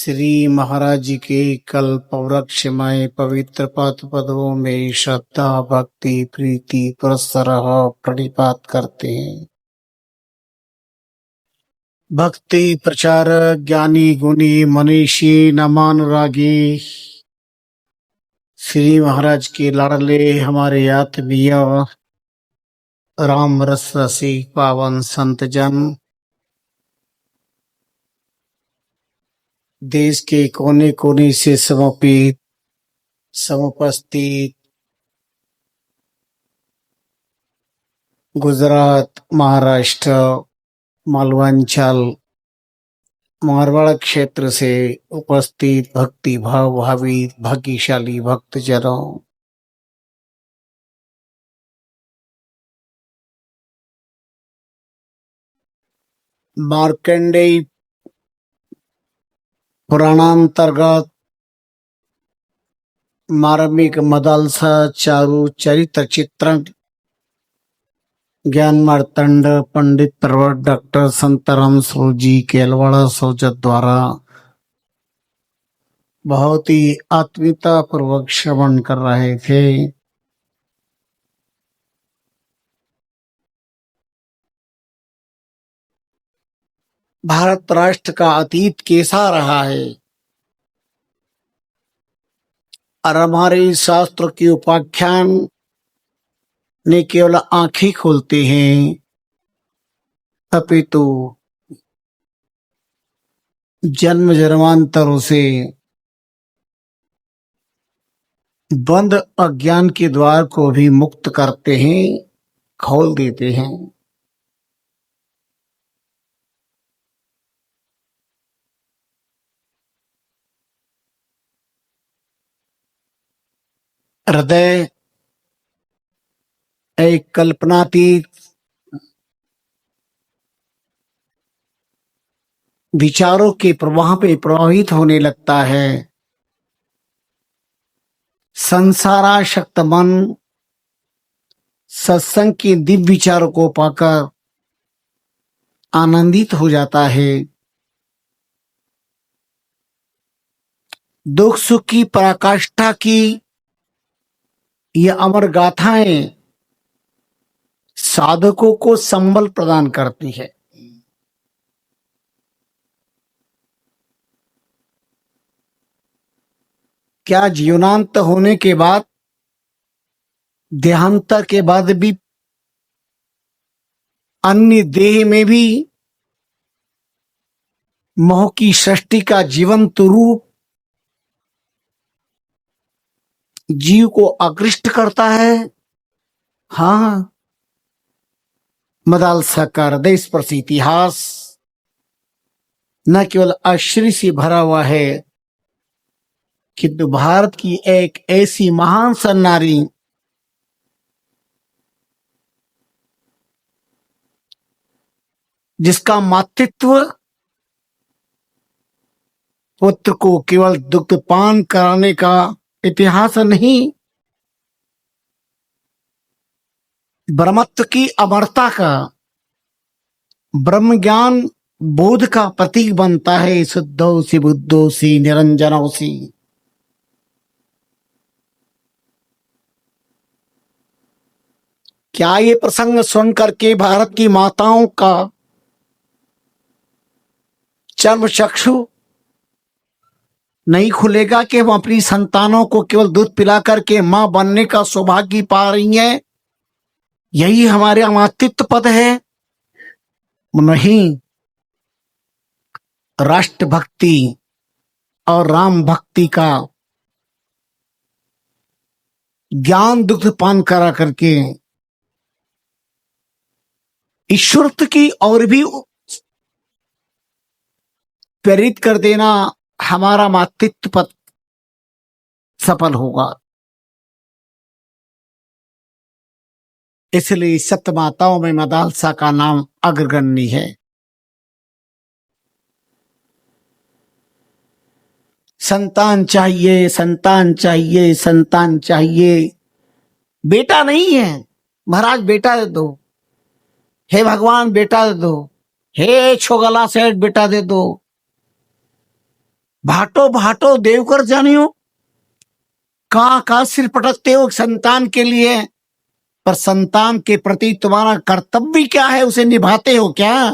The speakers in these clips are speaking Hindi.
श्री महाराज जी के कल्प वृक्षमय पवित्र पद पदों में श्रद्धा भक्ति प्रीति पुरस्सरः प्रणिपात करते हैं। भक्ति प्रचार ज्ञानी गुणी मनीषी नमानुरागी श्री महाराज के लाडले हमारे आत्मीय राम रस रसिक पावन संत जन, देश के कोने कोने से समुपस्थित गुजरात, महाराष्ट्र, मालवांचल, मारवाड़ क्षेत्र से उपस्थित भक्ति भाव भावी भाग्यशाली भक्तजनों, मार्कंडेय पुराणांतर्गत मार्मिक मदालसा चारु चरित्र चित्रण ज्ञान मार्तंड पंडित प्रवर डॉक्टर संतराम स्वरूप जी केलवाड़ा सोजत द्वारा बहुत ही आत्मीयता पूर्वक श्रवण कर रहे थे। भारत राष्ट्र का अतीत कैसा रहा है और हमारे शास्त्र के उपाख्यान ने केवल आंखें खोलते हैं, अपितु जन्म जन्मांतरों से बंद अज्ञान के द्वार को भी मुक्त करते हैं, खोल देते हैं। हृदय एक कल्पनातीत विचारों के प्रवाह पे प्रभावित होने लगता है। संसाराशक्त मन सत्संग के दिव्य विचारों को पाकर आनंदित हो जाता है। दुख सुख की पराकाष्ठा की ये अमर गाथाएं साधकों को संबल प्रदान करती है। क्या जीवनांत होने के बाद, देहांत के बाद भी अन्य देह में भी मोह की सृष्टि का जीवंत रूप जीव को आकृष्ट करता है? हाँ, मदालसा का हृदय स्पर्शी इतिहास न केवल आश्चर्य से भरा हुआ है, किंतु भारत की एक ऐसी महान सन्नारी जिसका मातृत्व पुत्र को केवल दुग्धपान कराने का इतिहास नहीं, ब्रह्मत्व की अमरता का, ब्रह्म ज्ञान बोध का प्रतीक बनता है। शुद्धोसी बुद्धोसी निरंजनोसी। क्या ये प्रसंग सुन करके भारत की माताओं का चर्म चक्षु नहीं खुलेगा कि हम अपनी संतानों को केवल दूध पिला करके मां बनने का सौभाग्य पा रही हैं? यही हमारे मातृत्व पद है? नहीं, राष्ट्र भक्ति और राम भक्ति का ज्ञान दुग्ध पान करा करके ईश्वरत्व की और भी प्रेरित कर देना हमारा मातृत्व पद सफल होगा। इसलिए सत्य माताओं में मदालसा का नाम अग्रगण्य है। संतान चाहिए, संतान चाहिए, संतान चाहिए। बेटा नहीं है, महाराज बेटा दे दो, हे भगवान बेटा दे दो, हे छोगला सेठ बेटा दे दो। भाटो भाटो देवकर जानियो, कहाँ सिर पटकते हो संतान के लिए, पर संतान के प्रति तुम्हारा कर्तव्य क्या है, उसे निभाते हो क्या?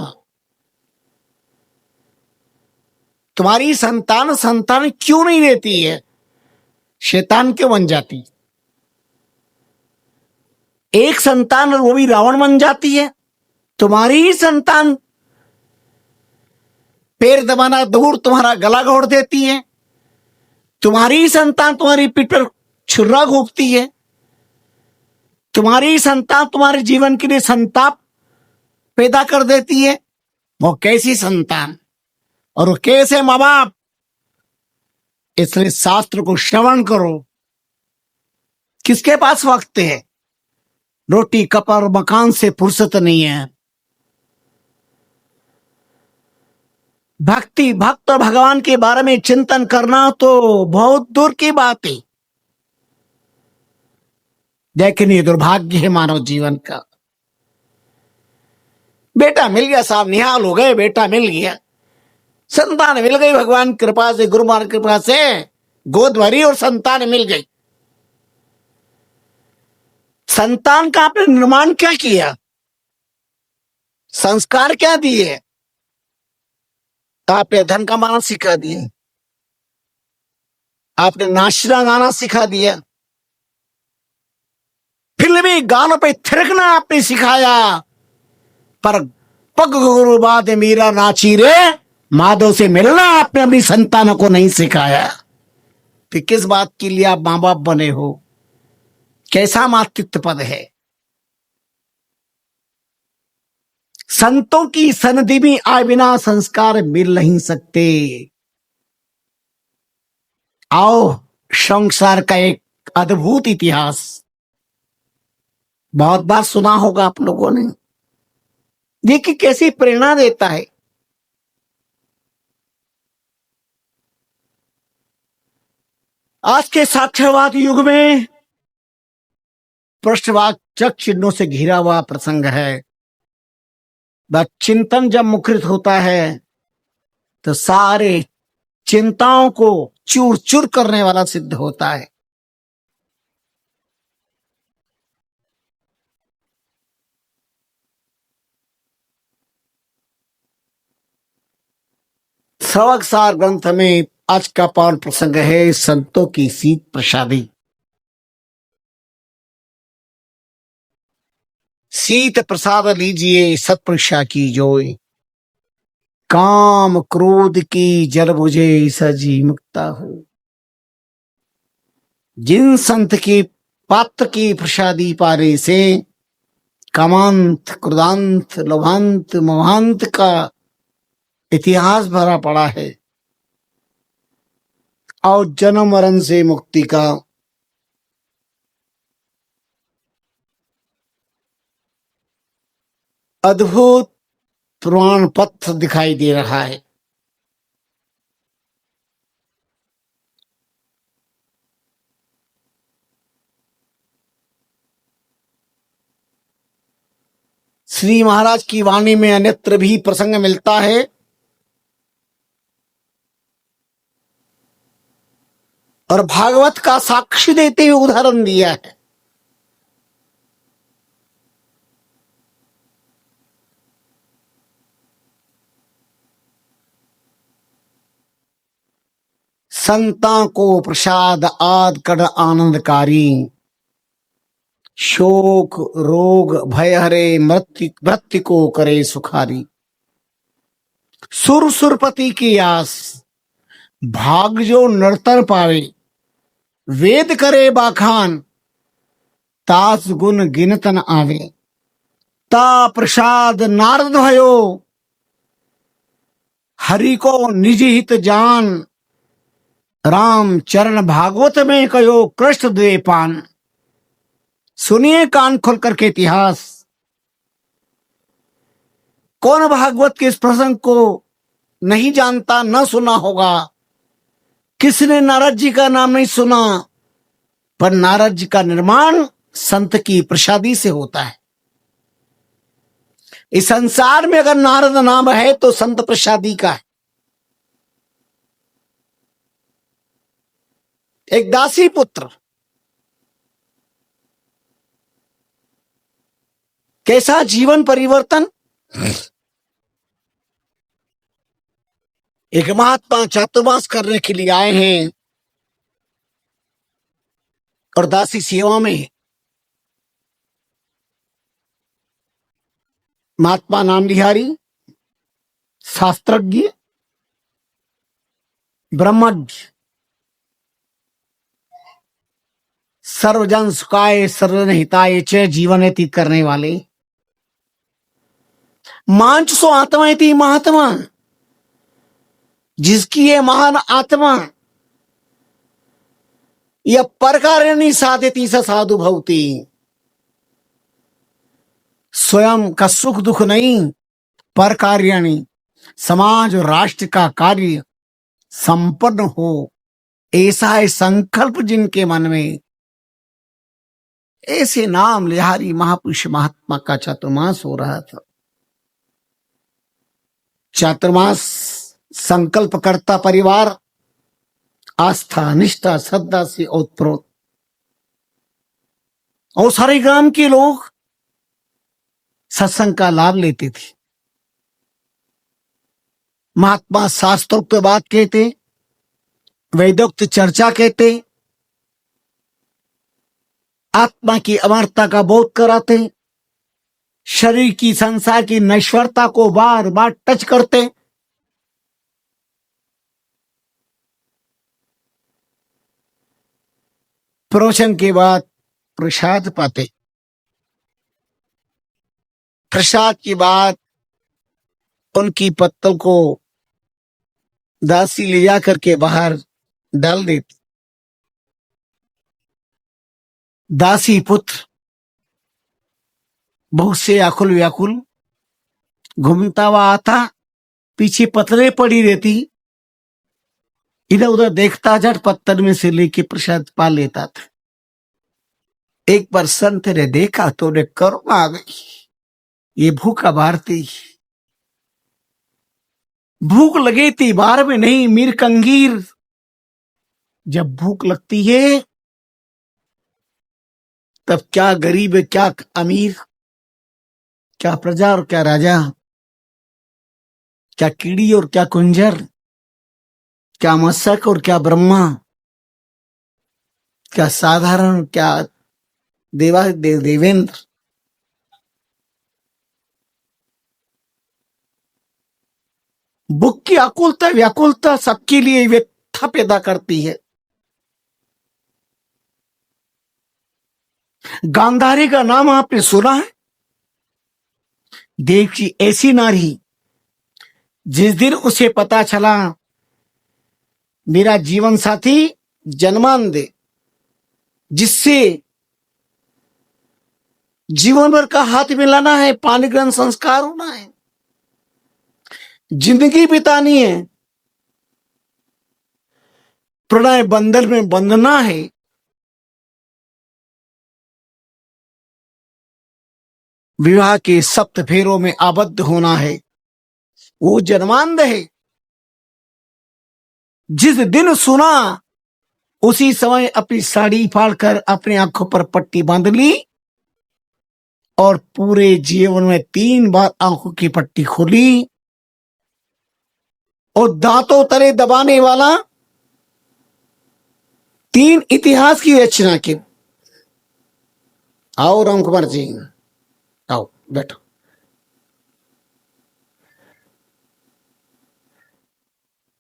तुम्हारी संतान संतान क्यों नहीं रहती है? शैतान क्यों बन जाती? एक संतान वो भी रावण बन जाती है। तुम्हारी ही संतान पैर दबाना दूर तुम्हारा गला घोट देती है। तुम्हारी ही संतान तुम्हारी पीठ पर छुरा घोंपती है। तुम्हारी ही संतान तुम्हारे जीवन के लिए संताप पैदा कर देती है। वो कैसी संतान और वो कैसे माँ बाप? इसलिए शास्त्र को श्रवण करो। किसके पास वक्त है? रोटी कपड़ा और मकान से फुर्सत नहीं है। भक्ति भक्त और भगवान के बारे में चिंतन करना तो बहुत दूर की बात है। लेकिन ये दुर्भाग्य है मानव जीवन का। बेटा मिल गया साहब, निहाल हो गए, बेटा मिल गया, संतान मिल गई, भगवान की कृपा से, गुरु महाराज की कृपा से गोद भरी और संतान मिल गई। संतान का आपने निर्माण क्या किया? संस्कार क्या दिए? आपने धन कमाना सिखा दिया, आपने नाचना गाना सिखा दिया, फिल्मी गानों पे थिरकना आपने सिखाया, पर पग गुरु बाद मीरा नाची रे माधव से मिलना आपने अपनी संतानों को नहीं सिखाया। फिर किस बात के लिए आप मां बाप बने हो? कैसा मातृत्व पद है? संतों की सन्निधि में आए बिना संस्कार मिल नहीं सकते। आओ, संसार का एक अद्भुत इतिहास बहुत बार सुना होगा आप लोगों ने। देखिए कैसी प्रेरणा देता है। आज के साक्षरवाद युग में पृष्ठवाचक चिन्हों से घिरा हुआ प्रसंग है। चिंतन जब मुखरित होता है तो सारे चिंताओं को चूर चूर करने वाला सिद्ध होता है। सवकसार ग्रंथ में आज का पावन प्रसंग है संतों की शीत प्रसादी। शीत प्रसाद लीजिए सत्पुरुषा की जोई, काम क्रोध की जल बुझे सजी मुक्ता हो। जिन संत के पात्र की प्रसादी पारे से कामांत क्रोधांत लोभांत मोहांत का इतिहास भरा पड़ा है और जन्म मरण से मुक्ति का अद्भुत प्रमाण पत्र दिखाई दे रहा है। श्री महाराज की वाणी में अन्यत्र भी प्रसंग मिलता है। और भागवत का साक्षी देते हुए उदाहरण दिया है। संता को प्रसाद आद कर आनंदकारी, शोक रोग भय हरे मृत्यु को करे सुखारी। सुर सुरपति की आस, भाग जो नर्तन पावे, वेद करे बाखान, तास गुण गिनतन आवे। ता प्रसाद नारद भयो, हरि को निज हित जान। राम चरण भागवत में कहो कृष्ण द्वे पान। सुनिए कान खोल करके इतिहास। कौन भागवत के इस प्रसंग को नहीं जानता, न सुना होगा? किसने नारद जी का नाम नहीं सुना? पर नारद जी का निर्माण संत की प्रसादी से होता है। इस संसार में अगर नारद नाम है तो संत प्रसादी का है। एक दासी पुत्र, कैसा जीवन परिवर्तन। एक महात्मा चातुर्मास करने के लिए आए हैं और दासी सेवा में है। महात्मा नाम बिहारी, शास्त्रज्ञ, ब्रह्मज्ञ, सर्वजन सुखाय सर्वजन हिताय च जीवन व्यतीत करने वाले मांच सो आत्मा थी महात्मा, जिसकी ये महान आत्मा यह परकारिणी साधती स साधु भवती, स्वयं का सुख दुख नहीं, परकारिणी समाज और राष्ट्र का कार्य संपन्न हो, ऐसा है संकल्प जिनके मन में, ऐसे नाम लिहारी महापुरुष महात्मा का चातुर्मास हो रहा था। चातुर्मास संकल्प करता परिवार आस्था निष्ठा श्रद्धा से ओतप्रोत, और सारे ग्राम के लोग सत्संग का लाभ लेते थे। महात्मा शास्त्रोक्त बात कहते, वेदोक्त चर्चा कहते, आत्मा की अमरता का बोध कराते, शरीर की संसार की नश्वरता को बार बार टच करते। प्रवचन के बाद प्रसाद पाते, प्रसाद के बाद उनकी पत्तल को दासी ले जा करके बाहर डाल देती। दासी पुत्र बहुत से आकुल व्याकुल घूमता हुआ आता, पीछे पत्तलें पड़ी रहती, इधर उधर देखता, झट पत्थर में से लेके प्रसाद पा लेता था। एक बार संत ने देखा तो उन्हें कर्म आ गई, ये भूखा भारती, भूख लगी थी बार में नहीं, मीर कंगीर। जब भूख लगती है तब क्या गरीब है क्या अमीर, क्या प्रजा और क्या राजा, क्या कीड़ी और क्या कुंजर, क्या मत्स्यक और क्या ब्रह्मा, क्या साधारण क्या देवेंद्र। भूख की आकुलता व्याकुलता सबके लिए व्यथा पैदा करती है। गांधारी का नाम आपने सुना है? देखिए ऐसी नारी, जिस दिन उसे पता चला मेरा जीवन साथी जन्मांध, जिससे जीवन भर का हाथ मिलाना है, पानी ग्रहण संस्कार होना है, जिंदगी बितानी है, प्रणय बंधन में बंधना है, विवाह के सप्त फेरों में आबद्ध होना है, वो जन्मांध है। जिस दिन सुना उसी समय अपनी साड़ी फाड़कर अपनी आंखों पर पट्टी बांध ली और पूरे जीवन में 3 बार आंखों की पट्टी खोली, और दांतों तले दबाने वाला 3 इतिहास की रचना की। आओ राम कुमार जी, आओ बैठो।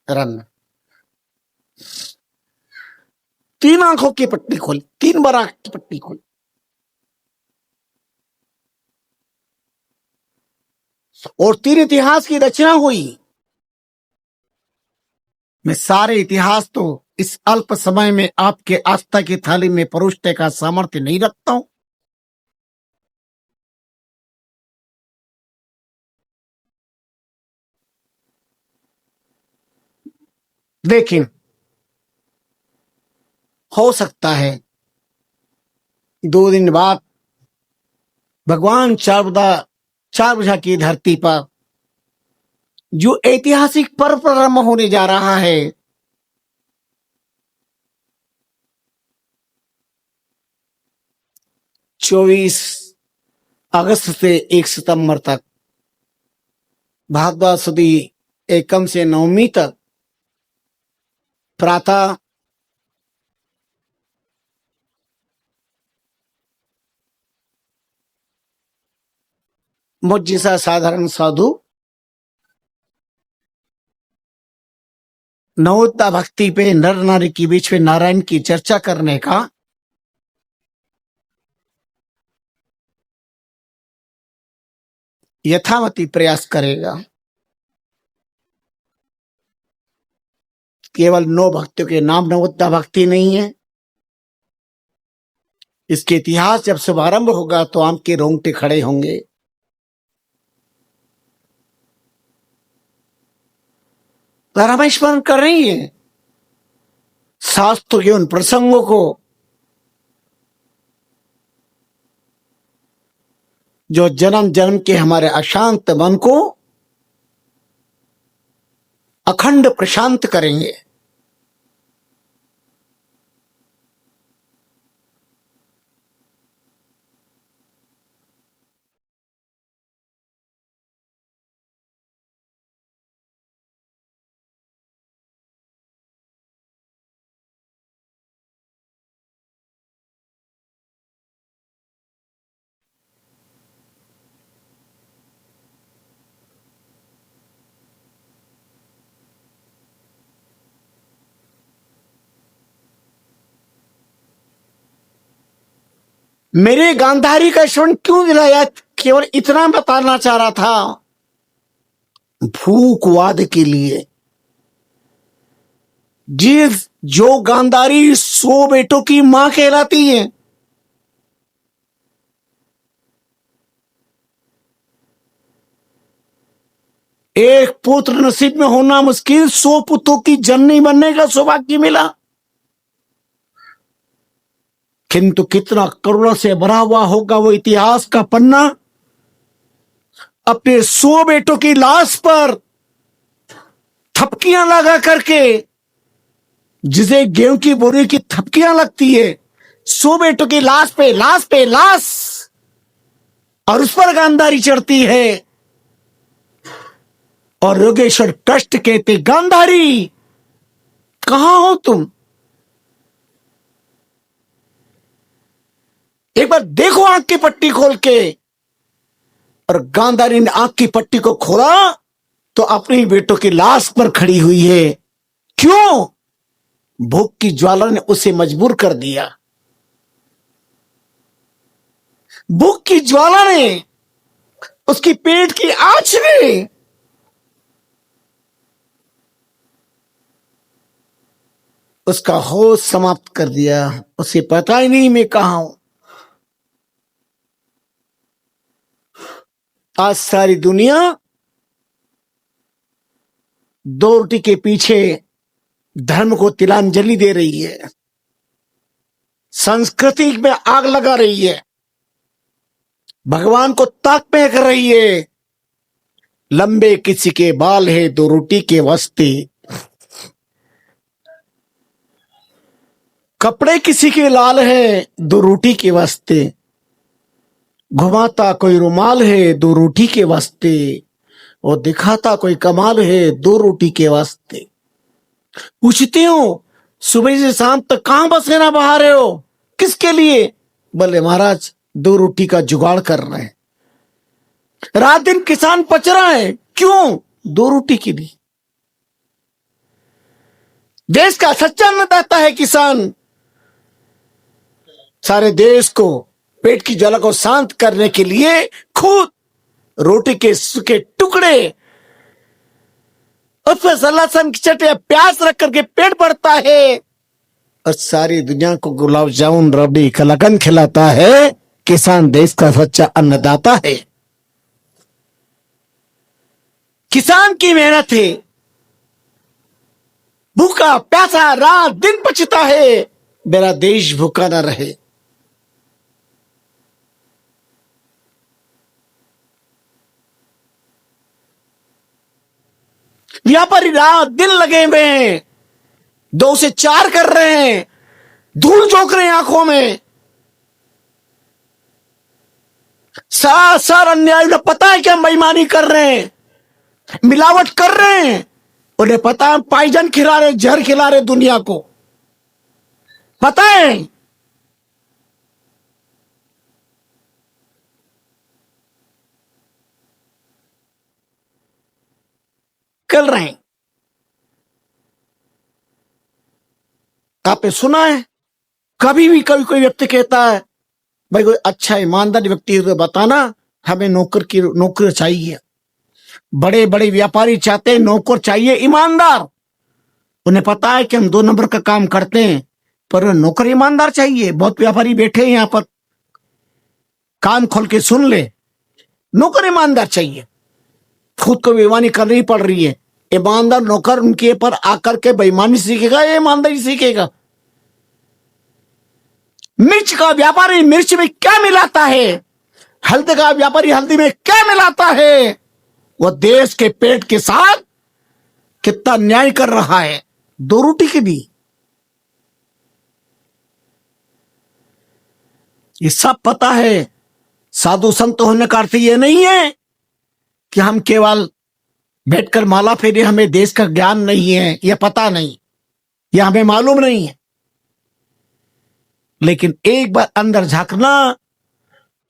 रन 3 आंखों की पट्टी खोली, 3 बार आंख की पट्टी खोली, और 3 इतिहास की रचना हुई। मैं सारे इतिहास तो इस अल्प समय में आपके आस्था की थाली में परोसने का सामर्थ्य नहीं रखता हूं। लेकिन हो सकता है 2 दिन बाद भगवान चार भुजा की धरती पर जो ऐतिहासिक पर्व प्रारंभ होने जा रहा है, 24 अगस्त से 1 सितंबर तक, भारद्वाज सुदी एकम से नवमी तक प्रातः मुझ जैसा साधारण साधु नवोत्ता भक्ति पे, नर नारी के बीच में नारायण की चर्चा करने का यथामति प्रयास करेगा। केवल 9 भक्तों के नाम नवोत्ता भक्ति नहीं है। इसके इतिहास जब शुभारंभ होगा तो आपके रोंगटे खड़े होंगे। हम स्मरण कर रही है शास्त्र के उन प्रसंगों को जो जन्म जन्म के हमारे अशांत मन को अखंड प्रशांत करेंगे। मेरे गांधारी का स्मरण क्यों दिलाया? केवल इतना बताना चाह रहा था, भूखवाद के लिए। जिस जो गांधारी 100 बेटों की मां कहलाती है, एक पुत्र नसीब में होना मुश्किल, 100 पुत्रों की जननी बनने का सौभाग्य मिला। किंतु कितना करुणा से भरा हुआ होगा वो इतिहास का पन्ना। अपने 100 बेटों की लाश पर थपकियां लगा करके, जिसे गेहूं की बोरी की थपकियां लगती है, 100 बेटों की लाश पे लाश, और उस पर गांधारी चढ़ती है। और योगेश्वर कष्ट कहते, गांधारी कहां हो तुम? एक बार देखो आंख की पट्टी खोल के। और गांधारी ने आंख की पट्टी को खोला तो अपनी बेटों की लाश पर खड़ी हुई है। क्यों? भूख की ज्वाला ने उसे मजबूर कर दिया। भूख की ज्वाला ने, उसकी पेट की आंच ने उसका होश समाप्त कर दिया। उसे पता ही नहीं मैं कहां हूं। आज सारी दुनिया 2 रोटी के पीछे धर्म को तिलांजलि दे रही है, संस्कृति में आग लगा रही है, भगवान को ताक में कर रही है। लंबे किसी के बाल है 2 रोटी के वास्ते, कपड़े किसी के लाल है 2 रोटी के वास्ते, घुमाता कोई रुमाल है 2 रोटी के वास्ते, और दिखाता कोई कमाल है 2 रोटी के वास्ते। पूछते हो सुबह से शाम तक कहां पसीना बहा रहे हो, किसके लिए? बोले महाराज 2 रोटी का जुगाड़ कर रहे हैं। रात दिन किसान पच रहा है, क्यों? 2 रोटी के लिए। देश का सच्चा अन्नदाता है किसान। सारे देश को पेट की ज्वाला को शांत करने के लिए खुद रोटी के सूखे टुकड़े, उस पर लहसुन की चटनी प्याज रख करके पेट भरता है, और सारी दुनिया को गुलाब जामुन रबड़ी कलाकंद खिलाता है। किसान देश का सच्चा अन्नदाता है। किसान की मेहनत है। भूखा प्यासा रात दिन पचता है, मेरा देश भूखा ना रहे। व्यापारी रात दिन लगे हुए हैं, 2 से 4 कर रहे हैं, धूल झोंक रहे हैं आंखों में। सर अन्याय, उन्हें पता है कि हम बेईमानी कर रहे हैं, मिलावट कर रहे हैं, उन्हें पता है पॉइजन खिला रहे, जहर खिला रहे दुनिया को, पता है। कर रहे हैं। आपने सुना है कभी भी कभी कोई व्यक्ति कहता है भाई कोई अच्छा ईमानदार व्यक्ति है तो बताना, हमें नौकर चाहिए। बड़े बड़े व्यापारी चाहते हैं नौकर चाहिए ईमानदार, उन्हें पता है कि हम 2 नंबर का काम करते हैं, पर नौकर ईमानदार चाहिए। बहुत व्यापारी बैठे हैं यहां पर, कान खोल के सुन ले, नौकर ईमानदार चाहिए। खुद को बेईमानी करनी पड़ रही है, ईमानदार नौकर उनके पर आकर के बेईमानी सीखेगा या ईमानदारी सीखेगा? मिर्च का व्यापारी मिर्च में क्या मिलाता है, हल्दी का व्यापारी हल्दी में क्या मिलाता है, वो देश के पेट के साथ कितना अन्याय कर रहा है। 2 रोटी के भी ये सब पता है। साधु संत होने का अर्थ ये नहीं है कि हम केवल बैठकर माला फेरे, हमें देश का ज्ञान नहीं है, यह पता नहीं, यह हमें मालूम नहीं है। लेकिन एक बार अंदर झांकना,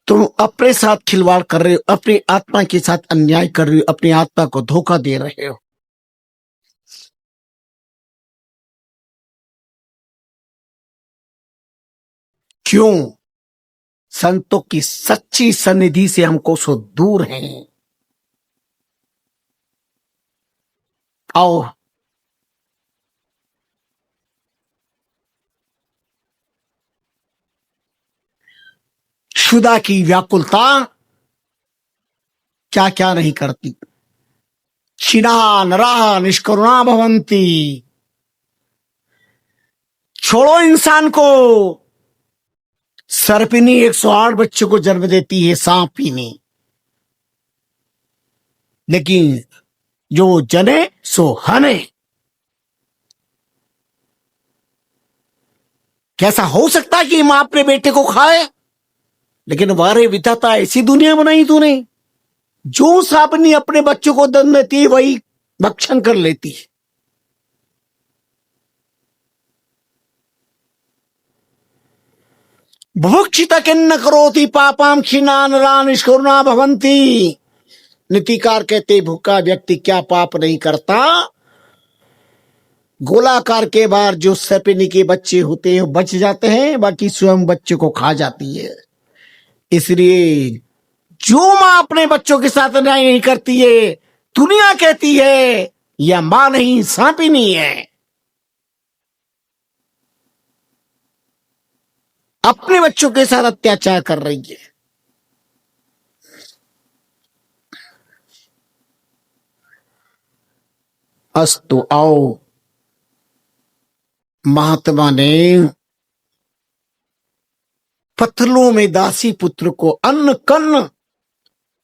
तुम अपने साथ खिलवाड़ कर रहे हो, अपनी आत्मा के साथ अन्याय कर रहे हो, अपनी आत्मा को धोखा दे रहे हो। क्यों? संतों की सच्ची सन्निधि से हमको सो दूर हैं। आओ, शुदा की व्याकुलता क्या क्या नहीं करती। क्षीणा नरा निष्करुणा भवंती। छोड़ो इंसान को, सर्पिनी 108 बच्चों को जन्म देती है, सांपिनी, लेकिन जो जने सो हने। कैसा हो सकता है कि मां अपने बेटे को खाए? लेकिन वारे विधाता ऐसी दुनिया बनाई तूने, जो सांपनी अपने बच्चों को जन्म देती है वही भक्षण कर लेती है। बुभुक्षित किन्न करोति पापाम क्षीणा नरा निष्करुणा भवंती। नीतिकार कहते भूखा व्यक्ति क्या पाप नहीं करता। गोलाकार के बाहर जो सर्पिनी के बच्चे होते हैं वो बच जाते हैं, बाकी स्वयं बच्चे को खा जाती है। इसलिए जो मां अपने बच्चों के साथ अन्याय नहीं करती है, दुनिया कहती है यह मां नहीं सांपिनी है, अपने बच्चों के साथ अत्याचार कर रही है। अस्तु, आओ, महात्मा ने पत्थरों में दासी पुत्र को अन्न कन्न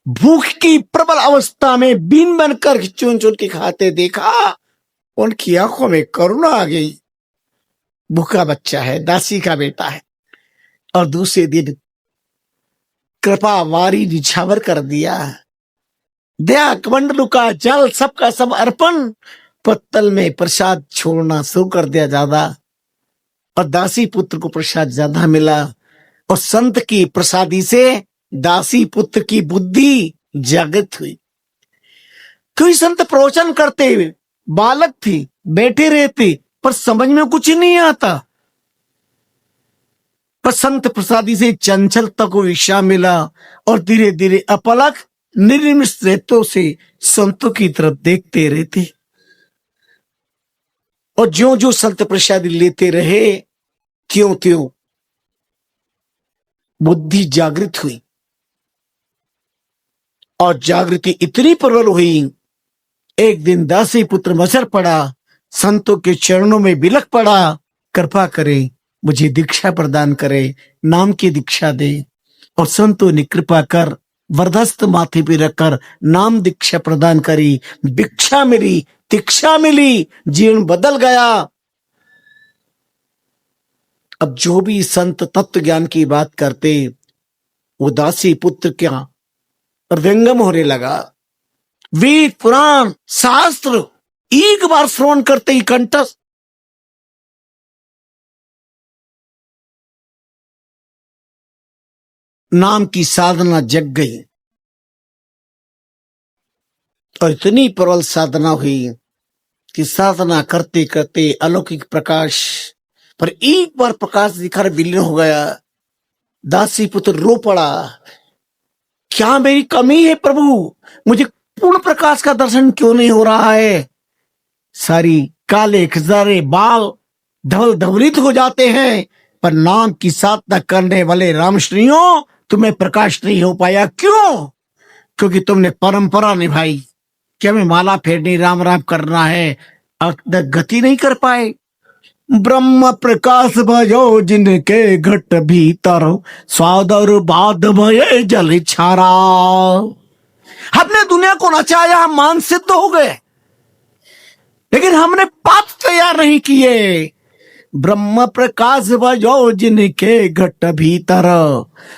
भूख की प्रबल अवस्था में बीन बनकर चुन चुन के खाते देखा। उनकी आंखों में करुणा आ गई। भूखा बच्चा है, दासी का बेटा है, और दूसरे दिन कृपा वारी निछावर कर दिया। दया कमंडलू का जल सबका सब अर्पण, पत्तल में प्रसाद छोड़ना शुरू कर दिया ज्यादा, और दासी पुत्र को प्रसाद ज्यादा मिला। और संत की प्रसादी से दासी पुत्र की बुद्धि जागृत हुई। कोई संत प्रवचन करते हुए बालक थी, बैठे रहते, पर समझ में कुछ नहीं आता, पर संत प्रसादी से चंचलता को विश्राम मिला, और धीरे धीरे अपलक निर्निमिष नेत्रों से संतों की तरफ देखते रहते। और ज्यो ज्यो संत प्रसादी लेते रहे, त्यों त्यों बुद्धि जागृत हुई, और जागृति इतनी प्रबल हुई, एक दिन दासी पुत्र मचर पड़ा, संतों के चरणों में बिलख पड़ा, कृपा करे मुझे दीक्षा प्रदान करे, नाम की दीक्षा दे। और संतों ने कृपा कर वरदस्त माथे पे रखकर नाम दीक्षा प्रदान करी। भिक्षा मिली, दीक्षा मिली, जीवन बदल गया। अब जो भी संत तत्व ज्ञान की बात करते, वो दासी पुत्र क्या हृदयंगम होने लगा। वेद पुराण शास्त्र एक बार श्रवण करते ही कंठस्थ। नाम की साधना जग गई और इतनी प्रबल साधना हुई कि साधना करते करते अलौकिक प्रकाश पर एक बार प्रकाश दिखाकर विलीन हो गया। दासी पुत्र रो पड़ा, क्या मेरी कमी है प्रभु, मुझे पूर्ण प्रकाश का दर्शन क्यों नहीं हो रहा है। सारी काले खजारे बाल धवल धवलित हो जाते हैं, पर नाम की साधना करने वाले रामश्रियों तुम्हें प्रकाश नहीं हो पाया। क्यों? क्योंकि तुमने परंपरा निभाई कि हमें माला फेरनी राम राम करना है, अब तक गति नहीं कर पाए। ब्रह्म प्रकाश भयो जिनके घट भीतर, स्वाद और बाद भये जल छारा। हमने दुनिया को नचाया, हम मान सिद्ध हो गए, लेकिन हमने पाप तैयार नहीं किए। ब्रह्म प्रकाश भयो जिनके घट भीतर,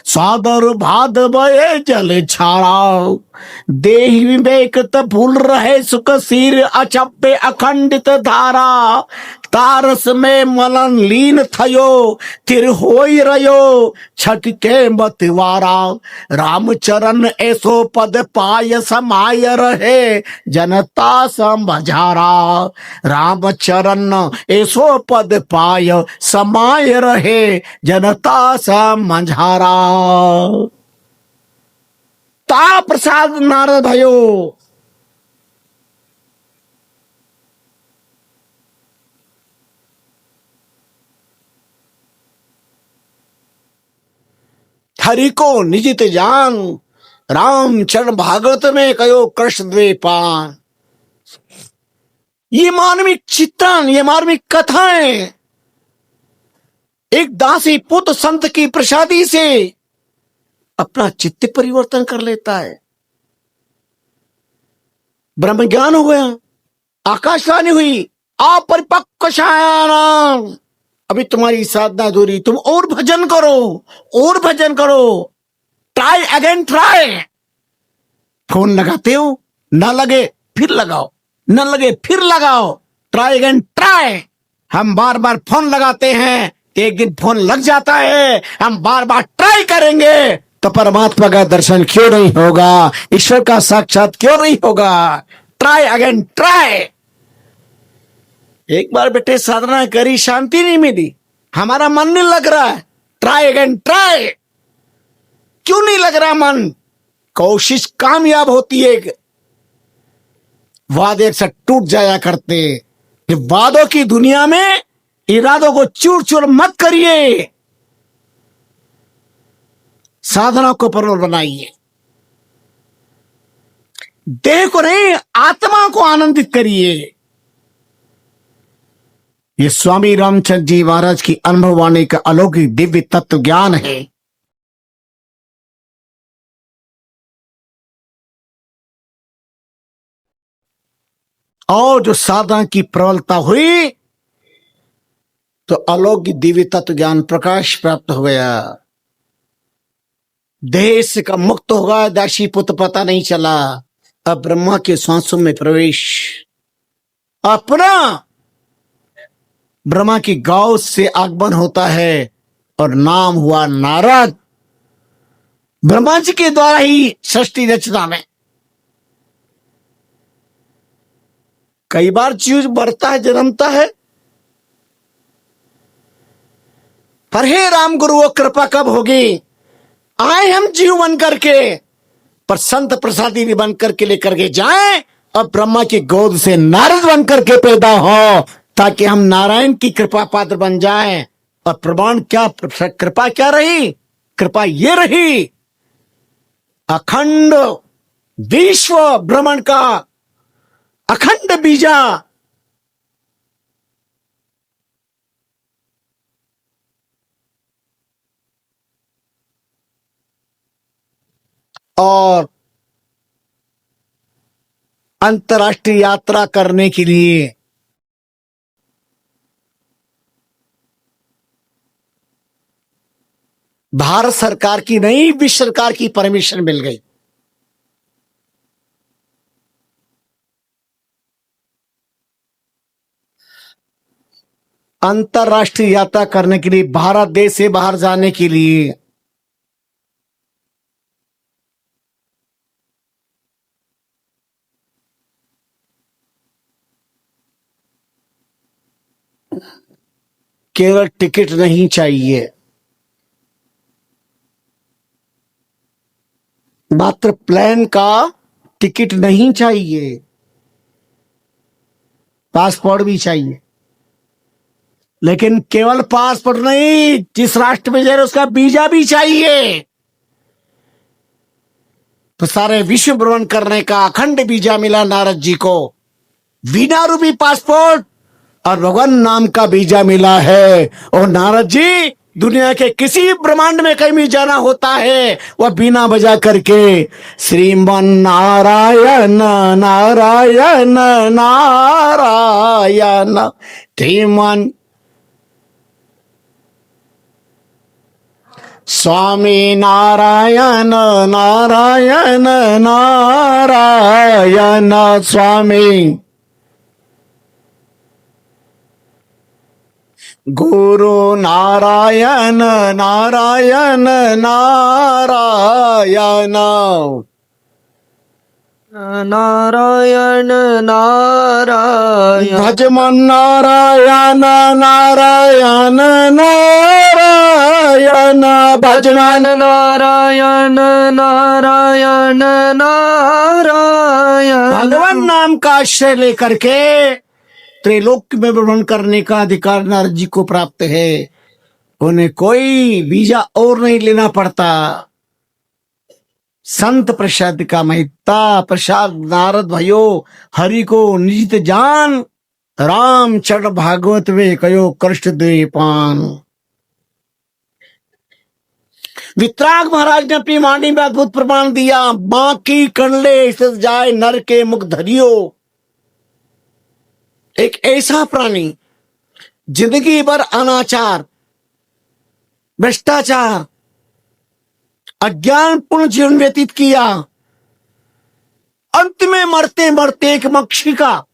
स्वाद और भाद भये जल छाड़ा। देहि विवेक त भूल रहे सुख सिर, अचप्पे अखंडित धारा। तारस में मलन लीन थयो, तिर होई रयो छठ के मतवारा। रामचरण ऐसो पद पाय समाय रहे, जनता समझारा। रामचरण ऐसो पद पाय समाय रहे, जनता समझारा। ता प्रसाद नारद भयो। हरि को निजित जान, रामचरण भागवत में कयो कृष्ण द्वेपान। ये मानविक चित्रण, ये मानविक कथाएं एक दासी पुत्र संत की प्रसादी से अपना चित्त परिवर्तन कर लेता है। ब्रह्म ज्ञान हो गया, आकाशवाणी हुई, अपरिपक्व शायानाम, अभी तुम्हारी साधना अधूरी, तुम और भजन करो, और भजन करो। Try again try. फोन लगाते हो, ना लगे फिर लगाओ, न लगे फिर लगाओ। Try again try. हम बार बार फोन लगाते हैं, एक दिन फोन लग जाता है, हम बार बार ट्राई करेंगे तो परमात्मा का दर्शन क्यों नहीं होगा, ईश्वर का साक्षात क्यों नहीं होगा। Try again try. एक बार बेटे साधना करी, शांति नहीं मिली, हमारा मन नहीं लग रहा है, ट्राई अगेन ट्राई। क्यों नहीं लग रहा मन? कोशिश कामयाब होती है, वादे से टूट जाया करते। ये वादों की दुनिया में इरादों को चूर चूर मत करिए, साधना को प्रबल बनाइए। देह को नहीं, आत्मा को आनंदित करिए। ये स्वामी रामचंद्र जी महाराज की अनुभववाणी का अलौकिक दिव्य तत्व ज्ञान है। और जो साधना की प्रबलता हुई तो अलौकिक दिव्य तत्व ज्ञान प्रकाश प्राप्त हो गया। देश का मुक्त होगा, दासी पुत्र पता नहीं चला। अब ब्रह्मा के श्वासों में प्रवेश, अपना ब्रह्मा की गौ से आगमन होता है और नाम हुआ नारद। ब्रह्मा जी के द्वारा ही सृष्टि रचना में कई बार जीव बढ़ता है, जन्मता है, पर हे राम गुरु वो कृपा कब होगी? आए हम जीव बन करके, पर संत प्रसादी बन करके लेकर के जाएं और ब्रह्मा की गोद से नारद बन करके पैदा हो, ताकि हम नारायण की कृपा पात्र बन जाएं। और प्रमाण क्या, कृपा क्या रही? कृपा ये रही, अखंड विश्व भ्रमण का अखंड बीजा। और अंतरराष्ट्रीय यात्रा करने के लिए भारत सरकार की नहीं, विश्व सरकार की परमिशन मिल गई। अंतरराष्ट्रीय यात्रा करने के लिए, भारत देश से बाहर जाने के लिए केवल टिकट नहीं चाहिए, मात्र प्लेन का टिकट नहीं चाहिए, पासपोर्ट भी चाहिए। लेकिन केवल पासपोर्ट नहीं, जिस राष्ट्र में जा रहे उसका वीजा भी चाहिए। तो सारे विश्व भ्रमण करने का अखंड वीजा मिला नारद जी को, बिना रूपी पासपोर्ट और भगवान नाम का वीजा मिला है। और नारद जी दुनिया के किसी ब्रह्मांड में कहीं भी जाना होता है, वह बिना बजा करके श्रीमन नारायण नारायण नारायण श्रीमन स्वामी नारायण नारायण नारायण स्वामी गुरु नारायण नारायण नारायण नारायण नारायण भजमन नारायण नारायण नारायण भजमन नारायण नारायण नारायण। भगवान नाम का आश्रय लेकर के त्रिलोक में भ्रमण करने का अधिकार नारद जी को प्राप्त है। उन्हें कोई वीजा और नहीं लेना पड़ता। संत प्रसाद का महिता प्रसाद नारद भयो हरि को निजित जान, राम चरण भागवत में कयो कृष्ण दे पान। वितराग महाराज ने अपनी वाणी में अद्भुत प्रमाण दिया। बाकी कंडले से जाए नर के मुख धरियो। एक ऐसा प्राणी जिंदगी भर अनाचार, भ्रष्टाचार, अज्ञानपूर्ण जीवन व्यतीत किया, अंत में मरते मरते एक मक्षिका,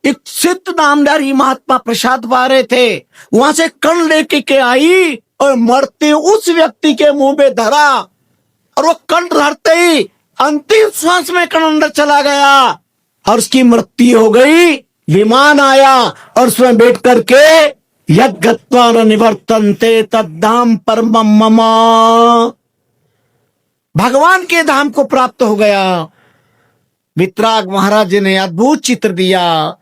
एक सिद्ध नामधारी महात्मा प्रसाद पा रहे थे, वहां से कण लेके के आई और मरते उस व्यक्ति के मुंह में धरा और वो कण धरते ही अंतिम श्वास में कण अंदर चला गया और उसकी मृत्यु हो गई। विमान आया और उसमें बैठ करके यद्गत्वा न निवर्तन्ते तद्धाम परमम मम, भगवान के धाम को प्राप्त हो गया। वितराग महाराज ने अद्भुत चित्र दिया।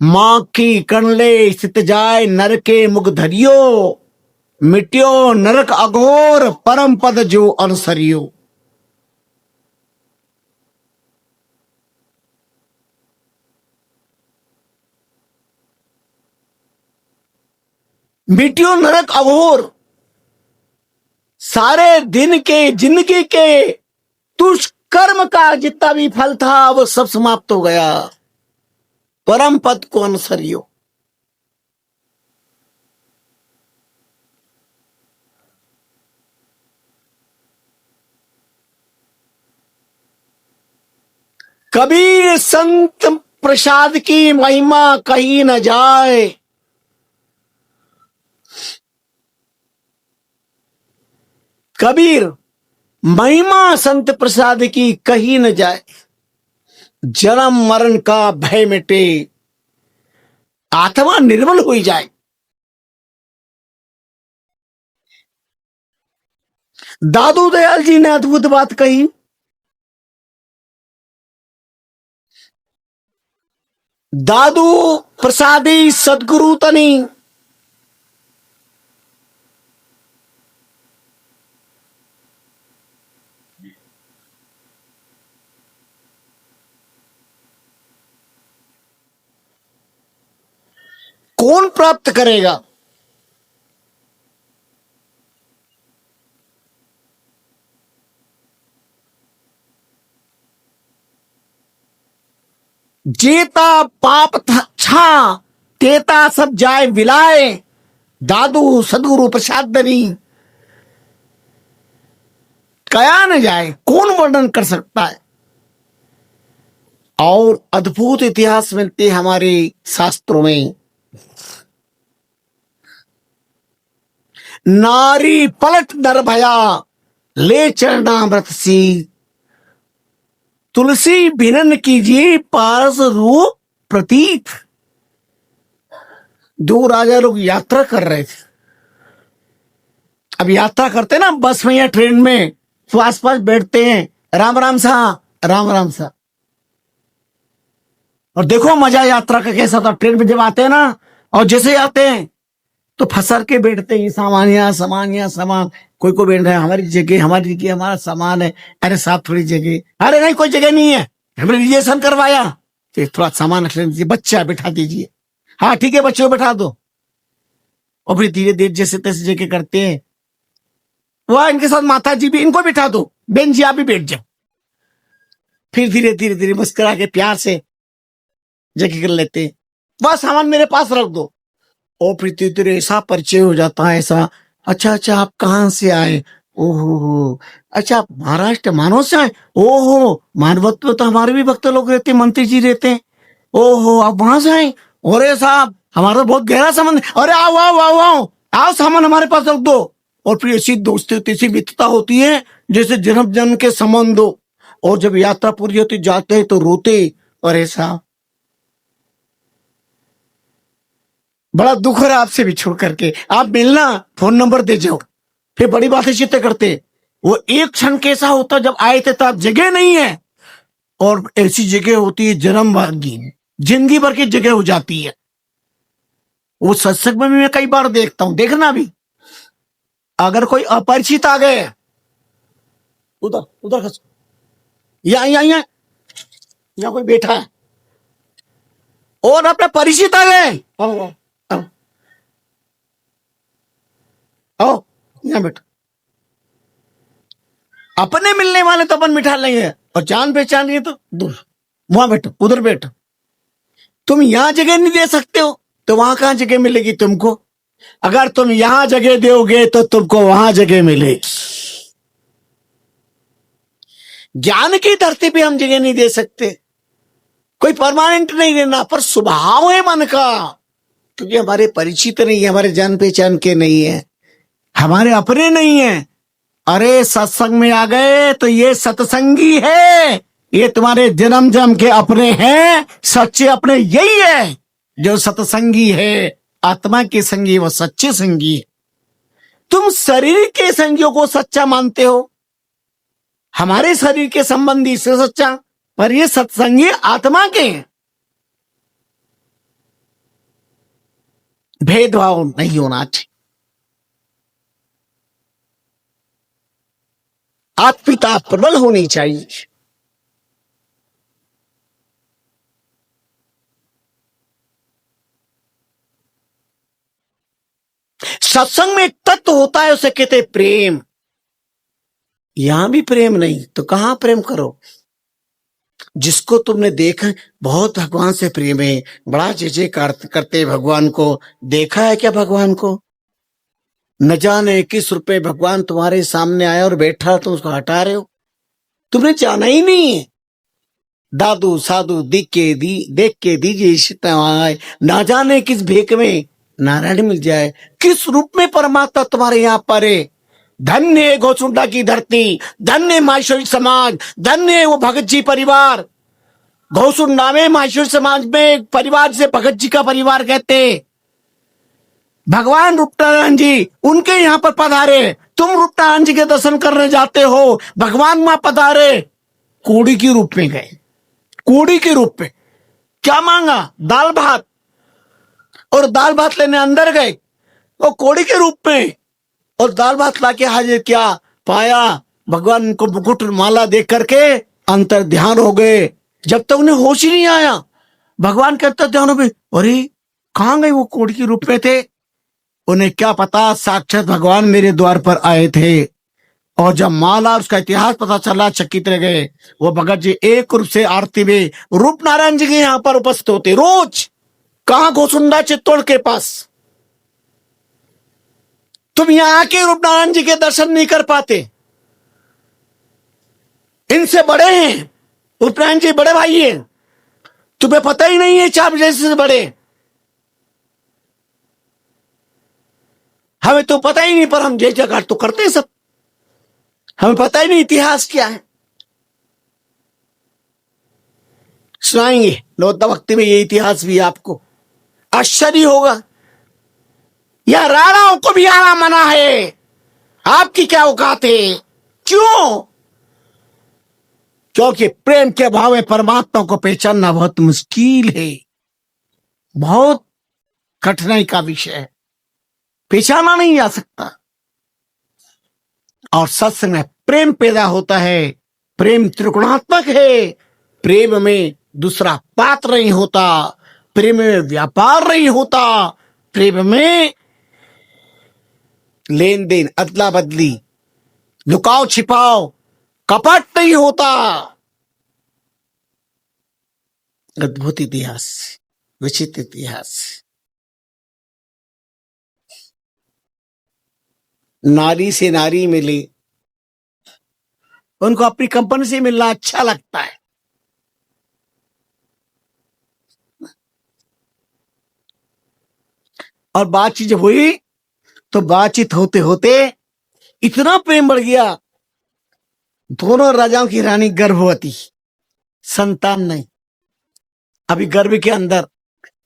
मां की कणले स्थित जाय नर के मुख धरियो, मिट्यो नरक अघोर परम पद जो अनुसरियो। मिट्यो नरक अघोर, सारे दिन के जिंदगी के दुष्कर्म का जितना भी फल था वो सब समाप्त हो गया। परम पद को अनुसरियो। कबीर संत प्रसाद की महिमा कहीं न जाए, कबीर महिमा संत प्रसाद की कहीं न जाए। जन्म मरण का भय मिटे, आत्मा निर्मल हो जाए। दादू दयाल जी ने अद्भुत बात कही। दादू प्रसादी सदगुरु तनी, कौन प्राप्त करेगा? जेता पाप छा तेता सब जाए विलाए, दादू सदगुरु प्रसाद दनी। कहा न जाए, कौन वर्णन कर सकता है। और अद्भुत इतिहास मिलते हमारे शास्त्रों में। नारी पलट नर भया ले चरणामृत सी, तुलसी भिनन कीजिए पारस रूप प्रतीत। दो राजा लोग यात्रा कर रहे थे। अब यात्रा करते ना बस में या ट्रेन में, तो आसपास बैठते हैं, राम राम सा, राम राम सा। और देखो मजा यात्रा का कैसा था। ट्रेन में जब आते हैं ना, और जैसे आते हैं तो फसर के बैठते हैं, सामान यहाँ सामान यहाँ सामान। कोई को बैठ रहा है, हमारी जगह हमारा सामान है। अरे साहब थोड़ी जगह, अरे नहीं कोई जगह नहीं है, हमने रिजर्वेशन करवाया, तो थोड़ा सामान रख लीजिए, बच्चा बैठा दीजिए। हाँ ठीक है बच्चों बैठा दो। और फिर धीरे धीरे जैसे तैसे जगह करते हैं। वह इनके साथ माता जी भी, इनको बैठा दो, बहन जी आप भी बैठ जाओ। फिर धीरे धीरे धीरे मुस्कुरा के प्यार से जगह कर लेते हैं। वह सामान मेरे पास रख दो। और फिर धीरे धीरे ऐसा परिचय हो जाता है, ऐसा, अच्छा अच्छा आप कहाँ से आए, ओहो अच्छा आप महाराष्ट्र मानव से आए, ओहो मानवत्व तो हमारे भी भक्त लोग रहते हैं, मंत्री जी रहते हैं, ओहो आप वहां से आए, अरे साहब हमारा बहुत गहरा संबंध है, अरे आओ आओ आओ आओ आओ सामान हमारे पास रख दो। और फिर ऐसी दोस्ती होती, ऐसी मित्रता होती है जैसे जन्म जन्म के संबंध हो। और जब यात्रा पूरी होती जाते हैं तो रोते, और ऐसा बड़ा दुख हो रहा आपसे भी छोड़ करके, आप मिलना फोन नंबर दे जाओ। फिर बड़ी बातें चित्ते करते। वो एक क्षण कैसा होता, जब आए थे तब जगह नहीं है, और ऐसी जगह होती है जन्म भर की, जिंदगी भर की जगह हो जाती है। वो सत्संग में भी मैं कई बार देखता हूं, देखना भी, अगर कोई अपरिचित आ गए, उधर उधर खस, यहाँ कोई बैठा है और अपने परिचित आ गए, आओ आओ आओ यहाँ बैठो। अपने मिलने वाले तो अपन मिठा लेंगे, और जान पहचान रही तो दूर, वहां बैठो उधर बैठो। तुम यहां जगह नहीं दे सकते हो तो वहां कहां जगह मिलेगी तुमको। अगर तुम यहां जगह दोगे तो तुमको वहां जगह मिलेगी। ज्ञान की धरती पे हम जगह नहीं दे सकते, कोई परमानेंट नहीं रहना, पर स्वभाव है मन का, क्योंकि हमारे परिचित नहीं है, हमारे जान पहचान के नहीं है, हमारे अपने नहीं है। अरे सत्संग में आ गए तो ये सत्संगी है, ये तुम्हारे जन्म जन्म के अपने हैं, सच्चे अपने यही है जो सत्संगी है। आत्मा के संगी वो सच्चे संगी है। तुम शरीर के संगियों को सच्चा मानते हो, हमारे शरीर के संबंधी से सच्चा, पर ये सत्संगी आत्मा के हैं। भेदभाव नहीं होना चाहिए। आत्मीयता प्रबल होनी चाहिए। सत्संग में एक तत्व होता है, उसे कहते हैं प्रेम। यहां भी प्रेम नहीं तो कहां प्रेम करो। जिसको तुमने देखा बहुत भगवान से प्रेम है, बड़ा जय जयकार करते भगवान को, देखा है क्या भगवान को? न जाने किस रुपए भगवान तुम्हारे सामने आया और बैठा, तुम उसको हटा रहे हो, तुमने जाना ही नहीं है। दादू साधु देख के दीजिए ना जाने किस भेक में नारायण मिल जाए, किस रूप में परमात्मा तुम्हारे यहाँ पर है। धन्य है गोचुंडा की धरती, धन्य है माहेश्वरी समाज, धन्य है वो भगत जी परिवार। गौसुंडा में माहेश्वरी समाज में परिवार से भगत जी का परिवार कहते। भगवान रूपनारायण जी उनके यहाँ पर पधारे, तुम रूपनारायण जी के दर्शन करने जाते हो, भगवान वहां पधारे, कोड़ी के रूप में गए। कोड़ी के रूप में क्या मांगा? दाल भात, और दाल भात लेने अंदर गए और कोड़ी के रूप में, और दाल भात लाके हाजिर किया, पाया भगवान को मुकुट माला देख करके अंतर ध्यान हो गए। जब तक उन्हें होश ही नहीं आया, भगवान के अंतर ध्यान हो गए, अरे कहां गए वो कोड़ी के रूप में थे। उन्हें क्या पता साक्षात भगवान मेरे द्वार पर आए थे। और जब माला उसका इतिहास पता चला, चकित रह गए। वो भगत जी एक रूप से आरती में रूप नारायण जी के यहाँ पर उपस्थित होते रोज। कहां? गोसुंडा चित्तौड़ के पास। तुम यहां आके रूप नारायण जी के दर्शन नहीं कर पाते, इनसे बड़े हैं, उपनारायण जी बड़े भाई हैं, तुम्हें पता ही नहीं है चाप जैसे से बड़े, हमें तो पता ही नहीं, पर हम जय जयकार तो करते हैं सब, हमें पता ही नहीं इतिहास क्या है। सुनाएंगे नौता भक्ति में ये इतिहास भी, आपको आश्चर्य होगा। या राणाओं को भी आना मना है, आपकी क्या औकात है? क्यों? क्योंकि प्रेम के भाव में परमात्मा को पहचानना बहुत मुश्किल है, बहुत कठिनाई का विषय है, पहचाना नहीं जा सकता। और सत्संग में प्रेम पैदा होता है। प्रेम त्रिगुणात्मक है, प्रेम में दूसरा पात्र नहीं होता, प्रेम में व्यापार नहीं होता, प्रेम में लेन देन अदला बदली लुकाओ छिपाओ कपट नहीं होता। अद्भुत इतिहास, विचित्र इतिहास। नारी से नारी मिली, उनको अपनी कंपनी से मिलना अच्छा लगता है। और बातचीत जब हुई तो बातचीत होते होते इतना प्रेम बढ़ गया, दोनों राजाओं की रानी गर्भवती, संतान नहीं, अभी गर्भ के अंदर,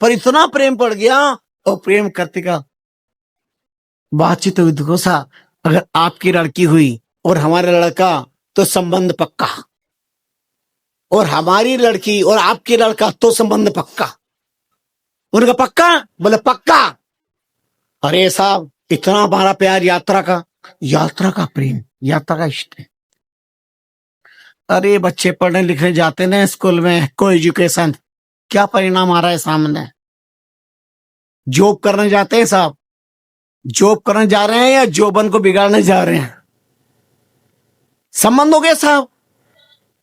पर इतना प्रेम बढ़ गया। और प्रेम करते का बातचीत हुई, देखो सा अगर आपकी लड़की हुई और हमारा लड़का तो संबंध पक्का, और हमारी लड़की और आपकी लड़का तो संबंध पक्का। उनका पक्का बोले पक्का। अरे साहब इतना हमारा प्यार, यात्रा का प्रेम, यात्रा का इष्ट है। अरे बच्चे पढ़ने लिखने जाते ना स्कूल में, को एजुकेशन, क्या परिणाम आ रहा है सामने? जॉब करने जाते हैं साहब, जॉब करने जा रहे हैं या जॉबन को बिगाड़ने जा रहे हैं? संबंध हो गया साहब,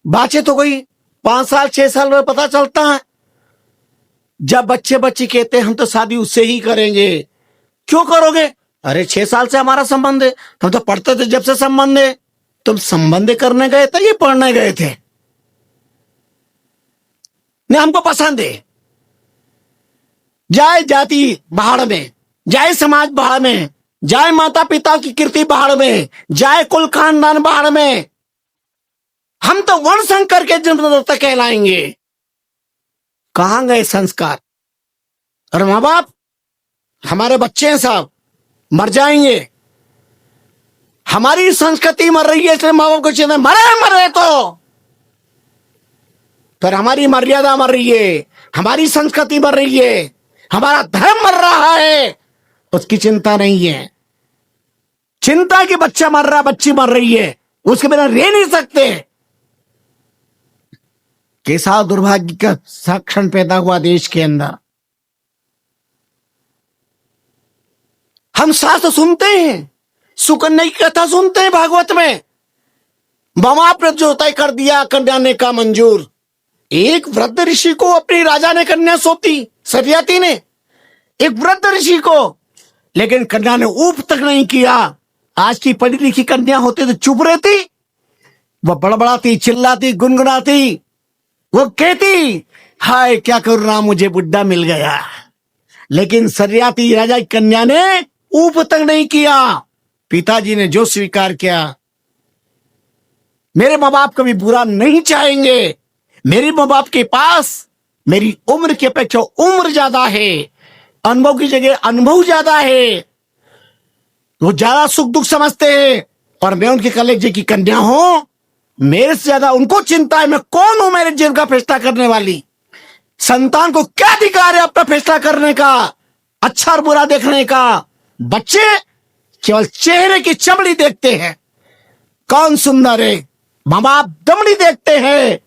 बातचीत हो गई, 5 साल 6 साल में पता चलता है। जब बच्चे बच्ची कहते हैं हम तो शादी उससे ही करेंगे, क्यों करोगे? अरे 6 साल से हमारा संबंध है, हम तो पढ़ते थे जब से संबंध है। तुम संबंध करने गए थे, ये पढ़ने गए थे? नहीं, हमको पसंद है। जाए जाति भाड़ में, जाए समाज भाड़ में, जाए माता पिता की कीर्ति भाड़ में, जाए कुल खानदान भाड़ में, हम तो वर्ण संकर के जन्मदाता कहलाएंगे। कहां गए संस्कार? और मां बाप, हमारे बच्चे हैं साहब, मर जाएंगे, हमारी संस्कृति मर रही है, इसलिए मां बाप को चाहिए मरे तो, पर हमारी मर्यादा मर रही है, हमारी संस्कृति मर रही है, हमारा धर्म मर रहा है, उसकी चिंता नहीं है। चिंता कि बच्चा मर रहा, बच्ची मर रही है, उसके बिना रह नहीं सकते। कैसा दुर्भाग्य का क्षण पैदा हुआ देश के अंदर। हम शास्त्र सुनते हैं, सुकन्या की कथा सुनते हैं भागवत में, बाप ने जो तय कर दिया कन्या ने का मंजूर। एक वृद्ध ऋषि को अपनी राजा ने कन्या सौंपी, सरियाती ने, एक वृद्ध ऋषि को, लेकिन कन्या ने ऊप तक नहीं किया। आज की पढ़ी लिखी कन्या होती तो चुप रहती, वह बड़बड़ाती, चिल्लाती, गुनगुनाती, वो कहती हाय क्या करूं ना, मुझे बुड्ढा मिल गया। लेकिन सरियाती राजा की कन्या ने ऊप तक नहीं किया। पिताजी ने जो स्वीकार किया, मेरे माँ बाप कभी बुरा नहीं चाहेंगे, मेरे माँ बाप के पास मेरी उम्र की अपेक्षा उम्र ज्यादा है, अनुभव की जगह अनुभव ज्यादा है, वो ज्यादा सुख दुख समझते हैं, और मैं उनके कलेजे की कन्या हूं, मेरे से ज्यादा उनको चिंता है। मैं कौन हूं मेरे जीवन का फैसला करने वाली? संतान को क्या अधिकार है अपना फैसला करने का, अच्छा और बुरा देखने का? बच्चे केवल चेहरे की चमड़ी देखते हैं, कौन सुंदर है, मां बाप दमड़ी देखते हैं,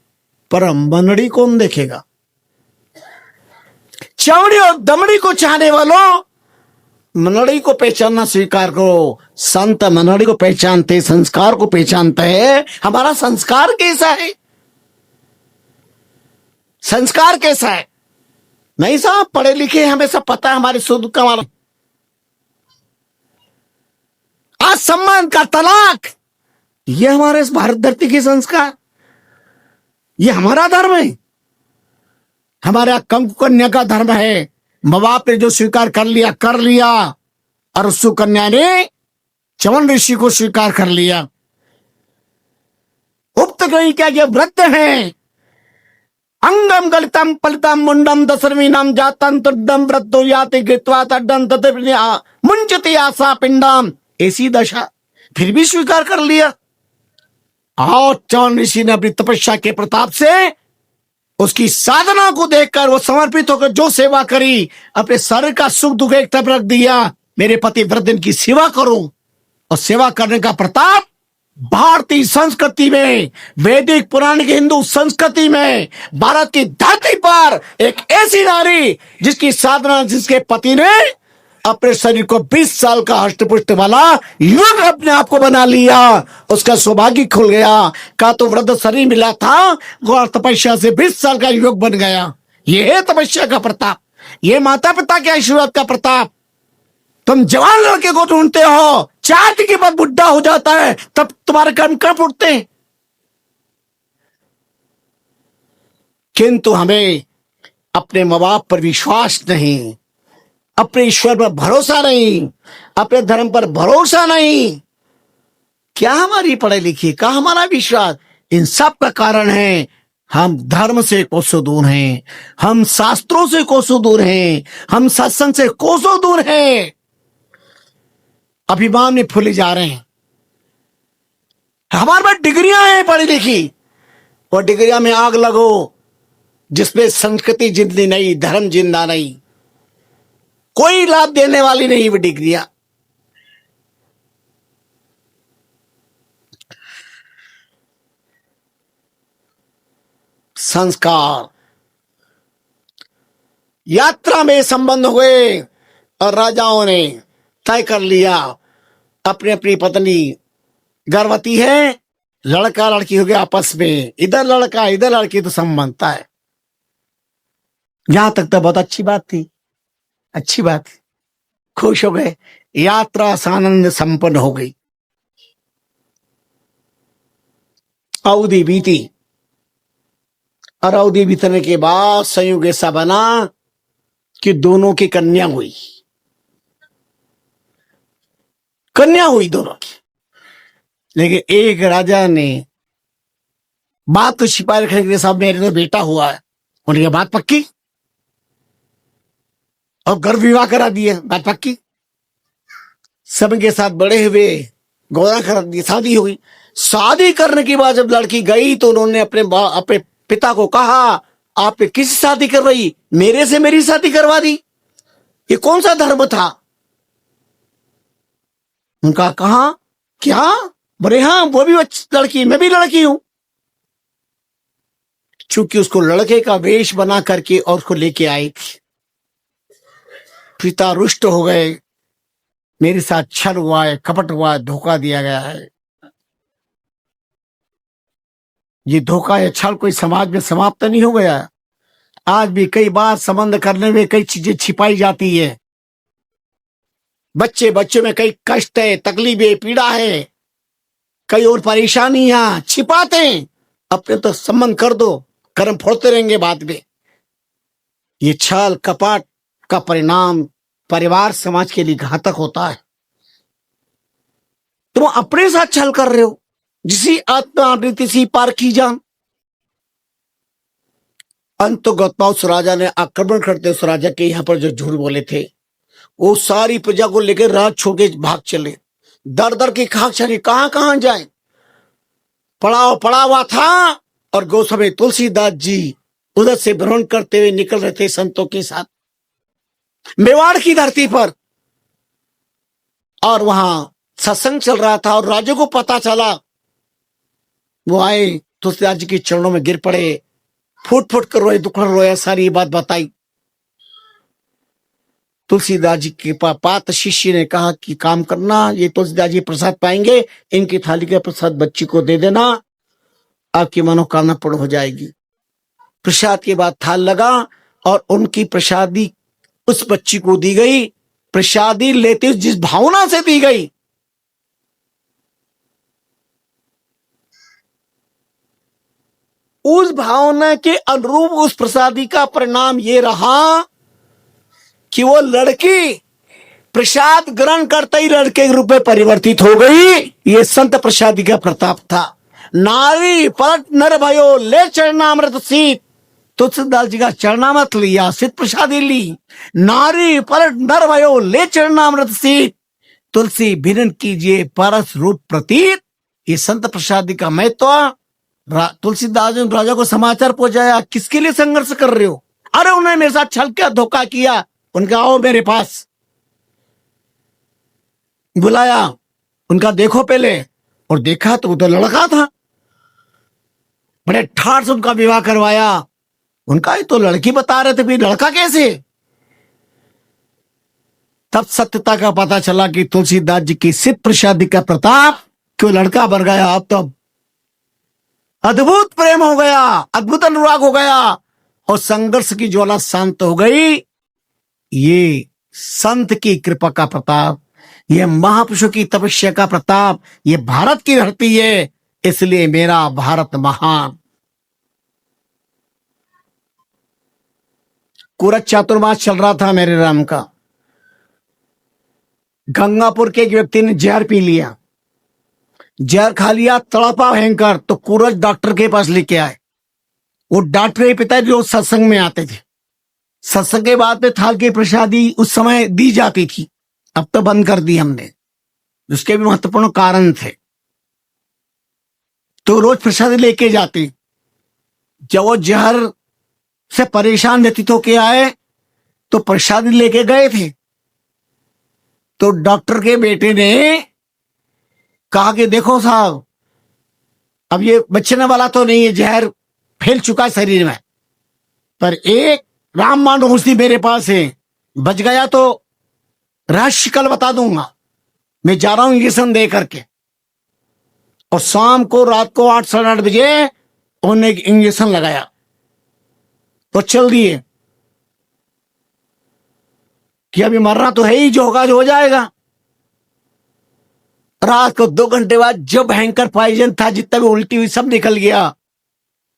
पर मनड़ी कौन देखेगा? चमड़ी और दमड़ी को चाहने वालों, मनड़ी को पहचानना स्वीकार करो। संत मनड़ी को पहचानते, संस्कार को पहचानते हैं। हमारा संस्कार कैसा है? संस्कार कैसा है? नहीं साहब, पढ़े लिखे हमें सब पता है, हमारे सुख का हमारा। आज सम्मान का तलाक, ये हमारे इस भारत धरती के संस्कार। ये हमारा धर्म है, हमारा कंकु कन्या का धर्म है। माँ बाप ने जो स्वीकार कर लिया कर लिया, और उस कन्या ने चवन ऋषि को स्वीकार कर लिया। उक्त गई क्या ये व्रत है। अंगम गलितम पलितम मुंडम दशरमीनम जातम तड्डम व्रतो याति गृत्वा तड्डम तत्प्रिया मुंचति आशा पिंडम। ऐसी दशा, फिर भी स्वीकार कर लिया। और चवन ऋषि ने अपनी तपस्या के प्रताप से उसकी साधना को देखकर वो समर्पित होकर जो सेवा करी, अपने शरीर का सुख दुख एक तरफ रख दिया। मेरे पति व्रत दिन की सेवा करूं, और सेवा करने का प्रताप भारतीय संस्कृति में, वैदिक पुराण की हिंदू संस्कृति में, भारत की धरती पर एक ऐसी नारी जिसकी साधना, जिसके पति ने अपने शरीर को 20 साल का हष्टपुष्ट वाला युग अपने आप को बना लिया, उसका सौभाग्य खुल गया। का तो वृद्ध शरीर मिला था, गौर तपस्या से 20 साल का युग बन गया। यह है तपस्या का प्रताप, यह माता पिता के आशीर्वाद का प्रताप। तुम जवान लड़के को ढूंढते हो, 4 दिन के बाद बुढ़ा हो जाता है, तब तुम्हारे कर्म कब उठते हैं। किंतु हमें अपने माँ बाप पर विश्वास नहीं, अपने ईश्वर पर भरोसा नहीं, अपने धर्म पर भरोसा नहीं। क्या हमारी पढ़ाई लिखी, क्या हमारा विश्वास, इन सब का कारण है हम धर्म से कोसों दूर हैं, हम शास्त्रों से कोसों दूर हैं, हम सत्संग से कोसों दूर हैं। अभिमान में फूले जा रहे हैं। हमारे पास डिग्रियां हैं पढ़ी लिखी, और डिग्रियां में आग लगो जिसमें संस्कृति जिंदा नहीं, धर्म जिंदा नहीं, कोई लाभ देने वाली नहीं वो डिग्रियां। संस्कार, यात्रा में संबंध हुए और राजाओं ने तय कर लिया अपनी अपनी पत्नी गर्भवती है, लड़का लड़की हो गया आपस में, इधर लड़का इधर लड़की, तो संबंधता है। यहां तक तो बहुत अच्छी बात थी, अच्छी बात थी, खुश हो गए, यात्रा आनंद संपन्न हो गई। अवधि बीती, और अवधि बीतने के बाद संयोग ऐसा बना कि दोनों की कन्या हुई, कन्या हुई दोनों की। लेकिन एक राजा ने बात तो छिपाए रखने के लिए, साहब मेरे तो बेटा हुआ है, उनकी बात पक्की, और गर्भ विवाह करा दिया, बात पक्की। सबके साथ बड़े हुए, गौरा करा दी, शादी हो गई। शादी करने के बाद जब लड़की गई तो उन्होंने अपने पिता को कहा, आपने किससे शादी करवाई, मेरे से मेरी शादी करवा दी, ये कौन सा धर्म था। उनका कहा क्या, बोले हाँ वो भी लड़की, मैं भी लड़की हूं। चूंकि उसको लड़के का वेश बना करके और उसको लेके आई थी, पिता रुष्ट हो गए, मेरे साथ छल हुआ है, कपट हुआ है, धोखा दिया गया है। ये धोखा या छल कोई समाज में समाप्त नहीं हो गया। आज भी कई बार संबंध करने में कई चीजें छिपाई जाती है। बच्चों में कई कष्ट है, तकलीफें, पीड़ा है, कई और परेशानियां छिपाते हैं। अपने तो संबंध कर दो, कर्म फोड़ते रहेंगे बाद में। ये छल कपट का परिणाम परिवार समाज के लिए घातक होता है। तुम अपने साथ छल कर रहे हो, जिसी आत्मा तिसी पार की जान। अंतगत उस राजा ने आक्रमण करते उस राजा के यहां पर जो झूठ बोले थे, वो सारी प्रजा को लेकर रात छोड़ के भाग चले। दर दर की खाक छानी, कहां कहां जाए। पड़ा हुआ था, और गोस्वामी तुलसीदास जी उधर से भ्रमण करते हुए निकल रहे थे संतों के साथ मेवाड़ की धरती पर, और वहां सत्संग चल रहा था। और राजा को पता चला, वो आए, तुलसीदास जी के चरणों में गिर पड़े, फूट फूट कर रोए, दुखड़ रोया, सारी बात बताई। तुलसीदास जी के पात शिष्य ने कहा कि काम करना, ये तुलसीदास जी प्रसाद पाएंगे, इनकी थाली का प्रसाद बच्ची को दे देना, आपकी मनोकामना पूर्ण हो जाएगी। प्रसाद के बाद थाल लगा, और उनकी प्रसादी उस बच्ची को दी गई। प्रसादी लेते जिस भावना से दी गई, उस भावना के अनुरूप उस प्रसादी का परिणाम ये रहा कि वो लड़की प्रसाद ग्रहण करते ही लड़के के रूप में परिवर्तित हो गई। ये संत प्रसादी का प्रताप था। नारी पलट नर भयो ले चरणामृत सीत, तुलसीदास जी का चरणामृत लिया, सिद्ध प्रसादी ली। नारी पलट नर भयो ले चरणामृत सीत, तुलसी भिन्न कीजिए परस रूप प्रतीत। ये संत प्रसादी का महत्व। तुलसीदास ने राजा को समाचार पहुंचाया, किसके लिए संघर्ष कर रहे हो? अरे उन्होंने मेरे साथ छल किया, धोखा किया। उनका आओ मेरे पास, बुलाया। उनका देखो पहले, और देखा तो वो तो लड़का था। बड़े ठाठ से उनका विवाह करवाया। उनका ये तो लड़की बता रहे थे, फिर लड़का कैसे? तब सत्यता का पता चला कि तुलसीदास जी की सिद्ध प्रसादी का प्रताप क्यों लड़का बन गया। अब तो अद्भुत प्रेम हो गया, अद्भुत अनुराग हो गया, और संघर्ष की ज्वाला शांत हो गई। ये संत की कृपा का प्रताप, ये महापुरुषों की तपस्या का प्रताप, ये भारत की धरती है, इसलिए मेरा भारत महान। कुरत चातुर्मास चल रहा था मेरे राम का। गंगापुर के एक व्यक्ति ने जहर पी लिया, जहर खा लिया, तड़पा भयंकर। तो कुरत डॉक्टर के पास लेके आए। वो डॉक्टर के पिता जो सत्संग में आते थे, सत्संग के बाद में थाल की प्रसादी उस समय दी जाती थी, अब तो बंद कर दी हमने। उसके भी महत्वपूर्ण कारण थे। तो रोज प्रसादी लेके जाते। जब वो जहर से परेशान व्यतीत होके आए तो प्रसादी लेके गए थे। तो डॉक्टर के बेटे ने कहा कि देखो साहब, अब ये बचने वाला तो नहीं है, जहर फैल चुका है शरीर में, पर एक रामबाण औषधि मेरे पास है, बच गया तो रहस्य कल बता दूंगा। मैं जा रहा हूं इंजेक्शन दे करके। और शाम को, रात को 8 साढ़े 8 बजे उन्होंने इंजेक्शन लगाया तो चल दिए कि अभी मरना तो है ही, जो होगा जो हो जाएगा। रात को 2 घंटे बाद जब भयंकर पॉइजन था, जितना भी उल्टी हुई सब निकल गया।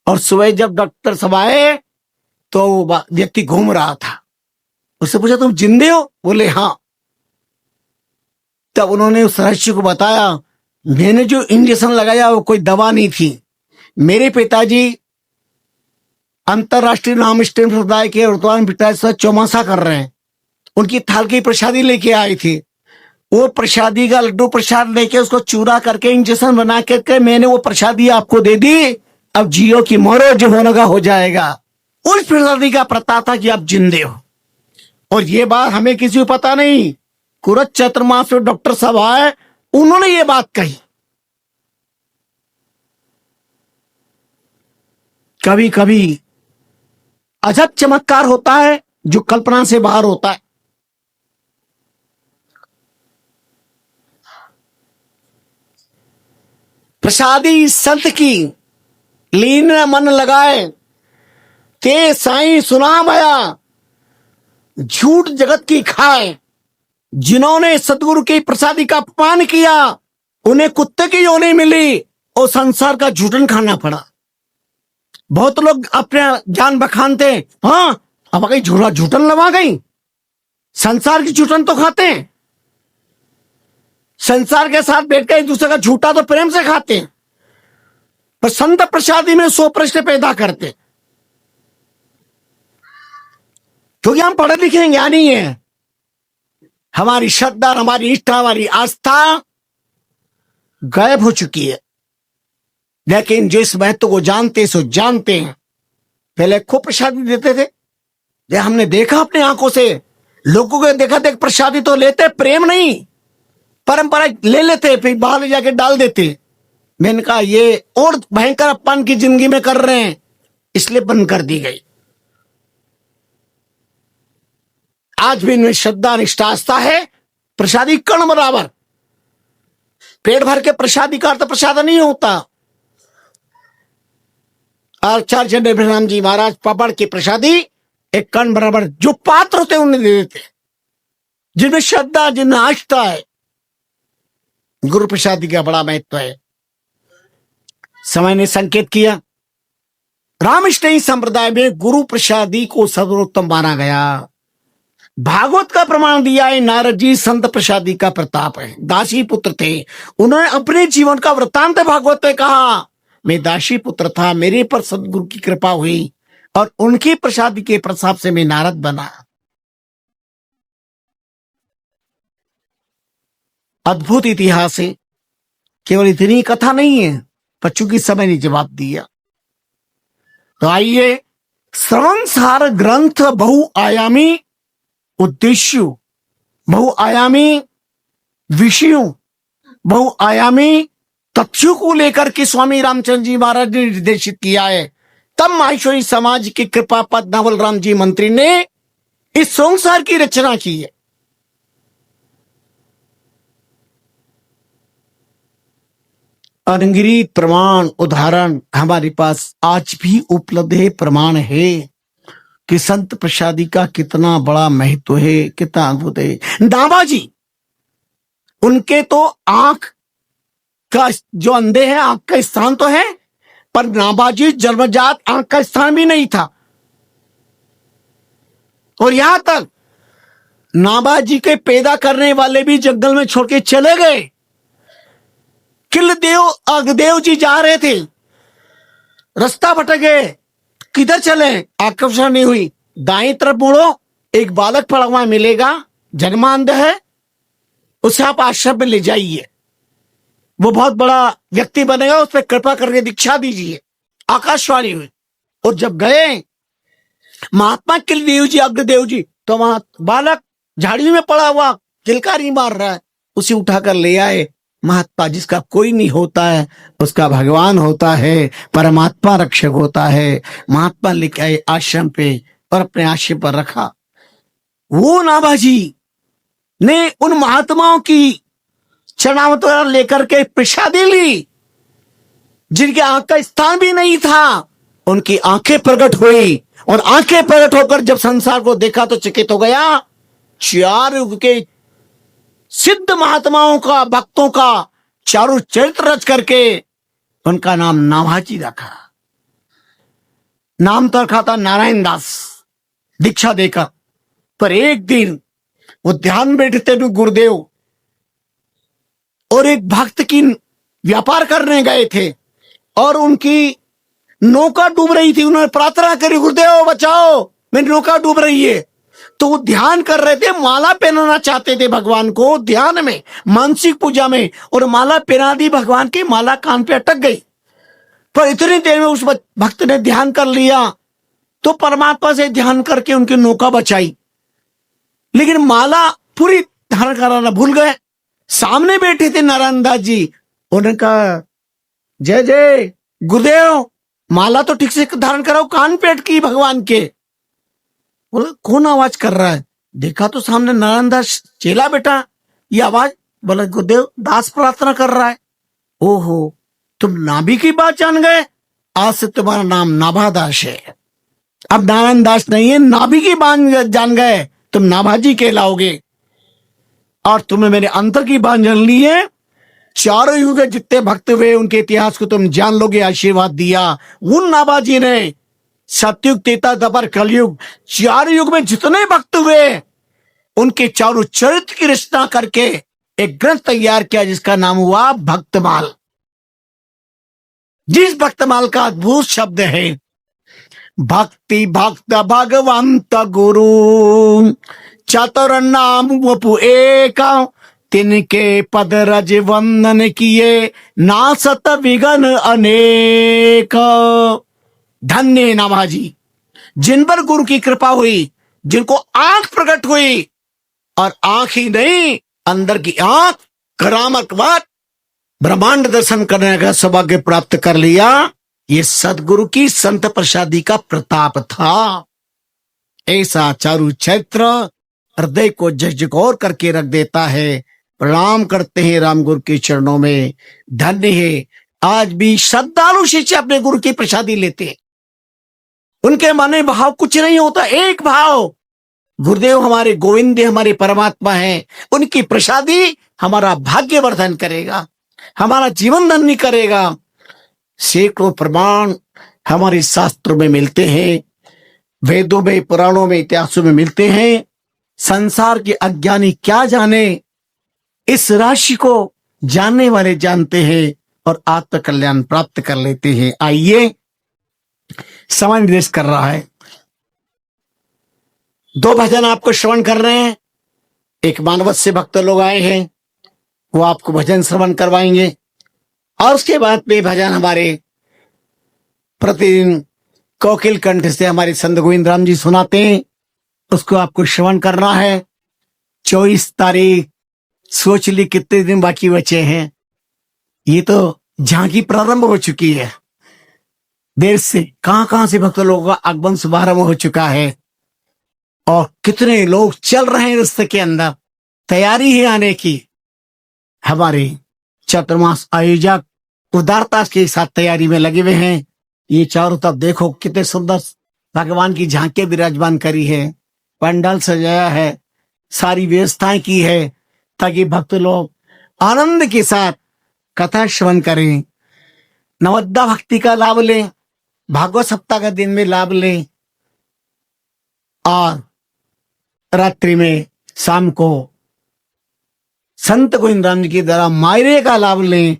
और सुबह जब डॉक्टर सब आए तो व्यक्ति घूम रहा था। उससे पूछा तुम जिंदे हो? बोले हाँ। तब उन्होंने उस रहस्य को बताया, मैंने जो इंजेक्शन लगाया वो कोई दवा नहीं थी। मेरे पिताजी अंतरराष्ट्रीय रामकृष्ण समुदाय के वर्तमान पिता चौमासा कर रहे हैं, उनकी थाल की प्रसादी लेके आए थे। वो प्रसादी का लड्डू प्रसाद लेके उसको चूरा करके इंजेक्शन बना के मैंने वो प्रसादी आपको दे दी, अब जियो की मरो, जो होने का हो जाएगा। उस प्रसादी का प्रताप था कि आप जिंदे हो। और ये बात हमें किसी को पता नहीं। कुरत चातुर्मास में डॉक्टर साहब आए, उन्होंने ये बात कही। कभी कभी अजब चमत्कार होता है जो कल्पना से बाहर होता है। प्रसादी संत की लीन मन लगाए, ते साईं सुना भया, झूठ जगत की खाए। जिन्होंने सतगुरु की प्रसादी का अपमान किया, उन्हें कुत्ते की योनि मिली और संसार का झूठन खाना पड़ा। बहुत लोग अपने जान बखानते, हाँ अब कहीं झूठन लगा गई, संसार की झूठन तो खाते हैं। संसार के साथ बैठकर एक दूसरे का झूठा तो प्रेम से खाते हैं, पर संत प्रसादी में 100 प्रश्न पैदा करते, क्योंकि हम पढ़े लिखे ज्ञानी हैं। हमारी श्रद्धा, हमारी निष्ठा, हमारी आस्था गायब हो चुकी है। लेकिन जिस महत्व को जानते सो जानते हैं। पहले खूब प्रसादी देते थे, ये हमने देखा अपने आंखों से। लोगों को देखा देख प्रसादी तो लेते, प्रेम नहीं, परंपरा ले लेते, फिर बाहर ले जाके डाल देते। मैंने कहा ये और भयंकर अपमान की जिंदगी में कर रहे हैं, इसलिए बंद कर दी गई। आज भी इनमें श्रद्धा निष्ठा आस्था है। प्रसादी कण बराबर, पेट भर के प्रसादी का अर्थ प्रसाद नहीं होता। आचार्य देवराम जी महाराज पापड़ की प्रसादी एक कण बराबर जो पात्र होते उन्हें दे देते, जिनमें श्रद्धा, जिनमें आस्था है। गुरु प्रसादी का बड़ा महत्व है। समय ने संकेत किया रामष्टयी संप्रदाय में गुरु प्रसादी को सर्वोत्तम माना गया। भागवत का प्रमाण दिया है नारद जी संत प्रसादी का प्रताप है। दासी पुत्र थे, उन्होंने अपने जीवन का वृत्तांत भागवत में कहा, मैं दासी पुत्र था, मेरे पर सदगुरु की कृपा हुई और उनकी प्रसादी के प्रताप से मैं नारद बना। अद्भुत इतिहास है। केवल इतनी कथा नहीं है, पर चूंकि समय ने जवाब दिया तो आइए श्रवणसार ग्रंथ बहुआयामी उद्देश्य, बहुआयामी विषयों, बहुआयामी तथ्यों को लेकर के स्वामी रामचंद्र जी महाराज ने निर्देशित किया है। तब माहेश्वरी समाज के कृपा पद नवल राम जी मंत्री ने इस संसार की रचना की है। अनगिनत प्रमाण उदाहरण हमारे पास आज भी उपलब्ध है, प्रमाण है कि संत प्रसादी का कितना बड़ा महत्व है, कितना अद्भुत है। नाभाजी, उनके तो आंख का जो अंधे हैं, आंख का स्थान तो है, पर नाभाजी जन्मजात आंख का स्थान भी नहीं था। और यहां तक नाभाजी के पैदा करने वाले भी जंगल में छोड़ के चले गए। किलदेव अगदेव जी जा रहे थे, रास्ता भटक गए, किधर चले, आकर्षण नहीं हुई, दाएं तरफ मुड़ो, एक बालक पड़ा हुआ मिलेगा, जन्मांध है, उसे आप आश्रम में ले जाइए, वो बहुत बड़ा व्यक्ति बनेगा, उस पर कृपा करके दीक्षा दीजिए। आकाशवाणी हुई। और जब गए महात्मा किलदेव जी अग्रदेव जी, तो वहां बालक झाड़ी में पड़ा हुआ किलकारी मार रहा है, उसे उठाकर ले आए। महात्मा जिसका कोई नहीं होता है उसका भगवान होता है, परमात्मा रक्षक होता है। महात्मा लेके आए आश्रम पे और अपने आश्रम पर रखा। वो नाभाजी ने उन महात्माओं की चरणावतार लेकर के प्रसादी ली, जिनके आंख का स्थान भी नहीं था। उनकी आंखें प्रकट हुई और आंखें प्रकट होकर जब संसार को देखा तो चकित हो गया। 4 युग के सिद्ध महात्माओं का, भक्तों का चारों चरित्र रच करके उनका नाम नाभाजी रखा। नाम तो रखा था नारायण दास, दीक्षा देकर। पर एक दिन वो ध्यान में बैठते थे गुरुदेव, और एक भक्त की व्यापार करने गए थे और उनकी नौका डूब रही थी। उन्होंने प्रार्थना करी, गुरुदेव बचाओ, मेरी नौका डूब रही है। तो वो ध्यान कर रहे थे, माला पहनाना चाहते थे भगवान को ध्यान में, मानसिक पूजा में, और माला पहना दी भगवान की, माला कान पे अटक गई। पर इतनी देर में उस भक्त ने ध्यान कर लिया तो परमात्मा से ध्यान करके उनकी नौका बचाई। लेकिन माला पूरी धारण कराना भूल गए। सामने बैठे थे नारायण दास जी, उन्होंने कहा, जय जय गुरुदेव, माला तो ठीक से धारण कराओ, कान पे अटकी भगवान के। बोला कौन आवाज कर रहा है? देखा तो सामने नारायण दास चेला बेटा, ये आवाज। बोला गुरुदेव, दास प्रार्थना कर रहा है। ओहो, तुम नाभि की बात जान गए, आज से तुम्हारा नाम नाभादास है। अब नारायण दास नहीं है, नाभि की बात जान गए, तुम नाभाजी कहलाओगे। और तुम्हें मेरे अंतर की बात जान ली है। 4 युग के जितने भक्त हुए उनके इतिहास को तुम जान लोगे, आशीर्वाद दिया। उन नाभाजी ने सतयुग, त्रेता, द्वापर, कलयुग, 4 युग में जितने भक्त हुए उनके चारों चरित्र की रचना करके एक ग्रंथ तैयार किया, जिसका नाम हुआ भक्तमाल। जिस भक्तमाल का अद्भुत शब्द है, भक्ति भक्त भगवंत गुरु चतुर नाम वपु एक, तिनके पद रज वंदन किए, नासत विघन अनेक। धन्य नाभाजी, जिन पर गुरु की कृपा हुई, जिनको आंख प्रकट हुई, और आंख ही नहीं, अंदर की आंख, करामत बात, ब्रह्मांड दर्शन करने का सौभाग्य प्राप्त कर लिया। ये सदगुरु की संत प्रसादी का प्रताप था। ऐसा चारु चैत्र हृदय को झकझोर करके रख देता है। प्रणाम करते हैं राम गुरु के चरणों में। धन्य है, आज भी श्रद्धालु शिष्य अपने गुरु की प्रसादी लेते हैं। उनके मन में भाव कुछ नहीं होता, एक भाव, गुरुदेव हमारे गोविंद, हमारे परमात्मा हैं, उनकी प्रसादी हमारा भाग्यवर्धन करेगा, हमारा जीवन धन्य करेगा। सैकड़ों प्रमाण हमारे शास्त्रों में मिलते हैं, वेदों में, पुराणों में, इतिहासों में मिलते हैं। संसार के अज्ञानी क्या जाने, इस राशि को जानने वाले जानते हैं और आत्म कल्याण प्राप्त कर लेते हैं। आइए, समय निर्देश कर रहा है। 2 भजन आपको श्रवण कर रहे हैं। एक मानवत से भक्त लोग आए हैं, वो आपको भजन श्रवण करवाएंगे और उसके बाद में भजन हमारे प्रतिदिन कोकिल कंठ से हमारे संत गोविंद राम जी सुनाते हैं, उसको आपको श्रवण करना है। 24 तारीख, सोच ली कितने दिन बाकी बचे हैं। ये तो झांकी प्रारंभ हो चुकी है। देर से कहां से भक्त लोगों का आगमन शुभारंभ हो चुका है और कितने लोग चल रहे हैं रास्ते के अंदर, तैयारी है आने की। हमारे चातुर्मास आयोजक उदारता के साथ तैयारी में लगे हुए हैं। ये चारों तरफ देखो कितने सुंदर भगवान की झांकियां विराजमान करी है, पंडाल सजाया है, सारी व्यवस्थाएं की है ताकि भक्त लोग आनंद के साथ कथा श्रवण करें, नवद्दा भक्ति का लाभ लें, भागवत सप्ताह का दिन में लाभ लें और रात्रि में शाम को संत गोविंद राम जी की द्वारा मायरे का लाभ लें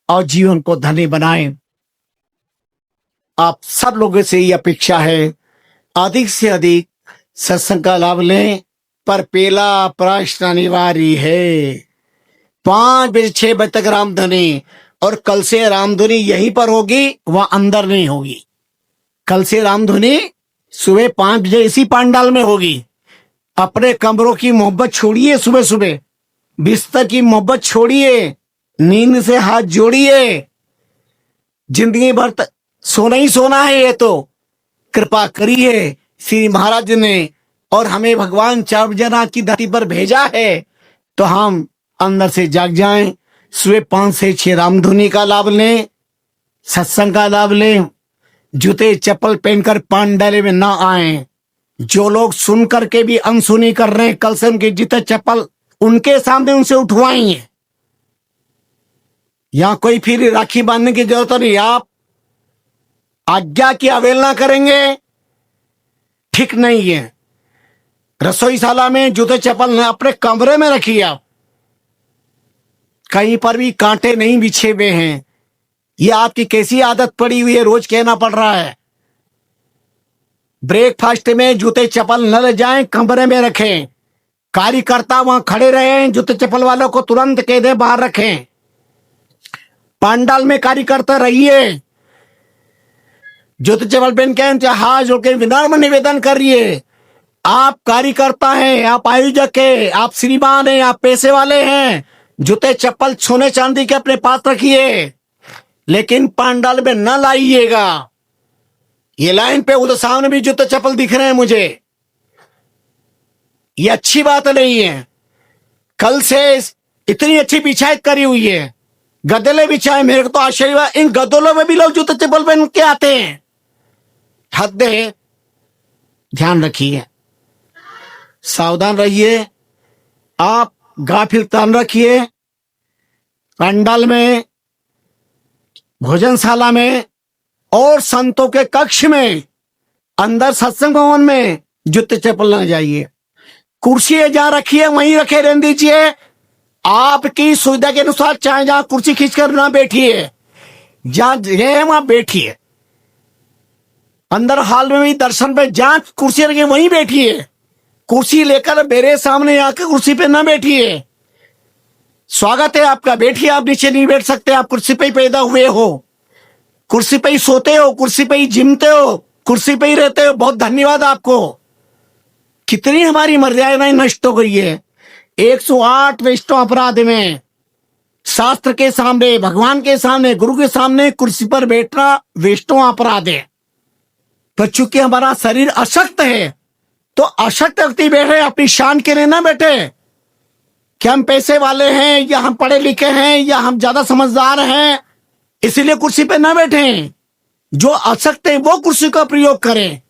और जीवन को धन्य बनाएं। आप सब लोगों से ये अपेक्षा है, अधिक से अधिक सत्संग का लाभ लें, पर पहला प्रश्न अनिवार्य है। 5 बजे 6 बजे तक रामधुनी, और कल से रामधुनी यहीं पर होगी, वहां अंदर नहीं होगी। कल से रामधुनी सुबह 5 बजे इसी पंडाल में होगी। अपने कमरों की मोहब्बत छोड़िए, सुबह सुबह बिस्तर की मोहब्बत छोड़िए, नींद से हाथ जोड़िए। जिंदगी भर सोना ही सोना है, ये तो कृपा करिए। श्री महाराज ने और हमें भगवान 4 बजे रात की धरती पर भेजा है, तो हम अंदर से जाग जाएं। सुबह 5 से 6 रामधुनी का लाभ लें, सत्संग का लाभ लें। जूते चप्पल पहनकर पांडाले में ना आए। जो लोग सुन करके भी अनसुनी कर रहे हैं, कल से उनके जूते चप्पल उनके सामने उनसे उठवाएंगे। यहां कोई फिर राखी बांधने की जरूरत नहीं। आप आज्ञा की अवहेलना करेंगे, ठीक नहीं है। रसोईशाला में जूते चप्पल अपने कमरे में रखिए। आप कहीं पर भी कांटे नहीं बिछे हुए हैं। ये आपकी कैसी आदत पड़ी हुई है, रोज कहना पड़ रहा है। ब्रेकफास्ट में जूते चप्पल न ले जाएं, कमरे में रखें। कार्यकर्ता वहां खड़े रहे, जूते चप्पल वालों को तुरंत कह दे बाहर रखें। पंडाल में कार्यकर्ता रहिए, जूते चप्पल पहन के हाथ जोड़ के विनम्र निवेदन करिए। आप कार्यकर्ता हैं, आप आयोजक हैं, आप श्रीमान हैं, आप पैसे वाले हैं। जूते चप्पल सोने चांदी के अपने पास रखिए, लेकिन पंडाल में न लाइएगा। ये लाइन पे उधर सामने भी जूते चप्पल दिख रहे हैं मुझे, ये अच्छी बात नहीं है। कल से इतनी अच्छी बिछाई करी हुई है, गदले बिछाए, मेरे को तो आश्चर्य हुआ। इन गदलों में भी लोग जूते चप्पल पहन के आते हैं, हद है। ध्यान रखिए, सावधान रहिए। आप गाफिलता न रखिए। पंडाल में, भोजनशाला में और संतों के कक्ष में, अंदर सत्संग भवन में जूते चप्पल न जाइए। कुर्सी जहां रखिए वहीं रखे रहने दीजिए। आपकी सुविधा के अनुसार चाहे जहां कुर्सी खींचकर ना बैठिए, जहां जगह वहां बैठिए। अंदर हॉल में भी दर्शन पे जहां कुर्सी रखिए वहीं बैठिए। कुर्सी लेकर मेरे सामने आकर कुर्सी पे ना बैठिए। स्वागत है आपका, बैठिए। आप नीचे नहीं बैठ सकते, आप कुर्सी पे ही पैदा हुए हो, कुर्सी पे ही सोते हो, कुर्सी पे ही जिमते हो, कुर्सी पे ही रहते हो। बहुत धन्यवाद आपको। कितनी हमारी मर्यादाएं नष्ट हो गई है। 108 वैष्णव अपराध में शास्त्र के सामने, भगवान के सामने, गुरु के सामने कुर्सी पर बैठना वैष्णव अपराध है। तो चूंकि हमारा शरीर अशक्त है, तो अशक्त व्यक्ति बैठे, अपनी शान के लिए ना बैठे कि हम पैसे वाले हैं या हम पढ़े लिखे हैं या हम ज्यादा समझदार हैं, इसीलिए कुर्सी पे ना बैठे। जो अशक्त है वो कुर्सी का प्रयोग करें।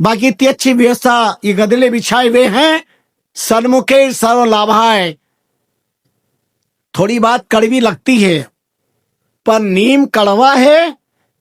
बाकी इतनी अच्छी व्यवस्था, ये गदले बिछाए हुए हैं, सन्मुखे सर्व लाभाय। थोड़ी बात कड़वी लगती है, पर नीम कड़वा है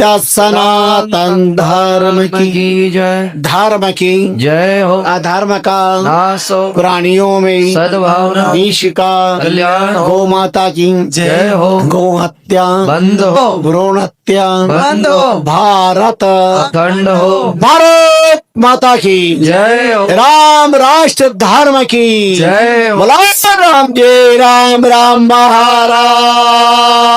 सत्य सनातन धर्म की जय धर्म की जय हो अधर्म का नाश हो प्राणियों में सद्भावना विष का कल्याण हो गौ माता की जय हो गौ हत्या बंद हो भ्रूण हत्या बंद हो भारत अखंड हो भारत माता की जय हो राम राष्ट्र धर्म की जय हो बोलो राम जय राम राम महाराज।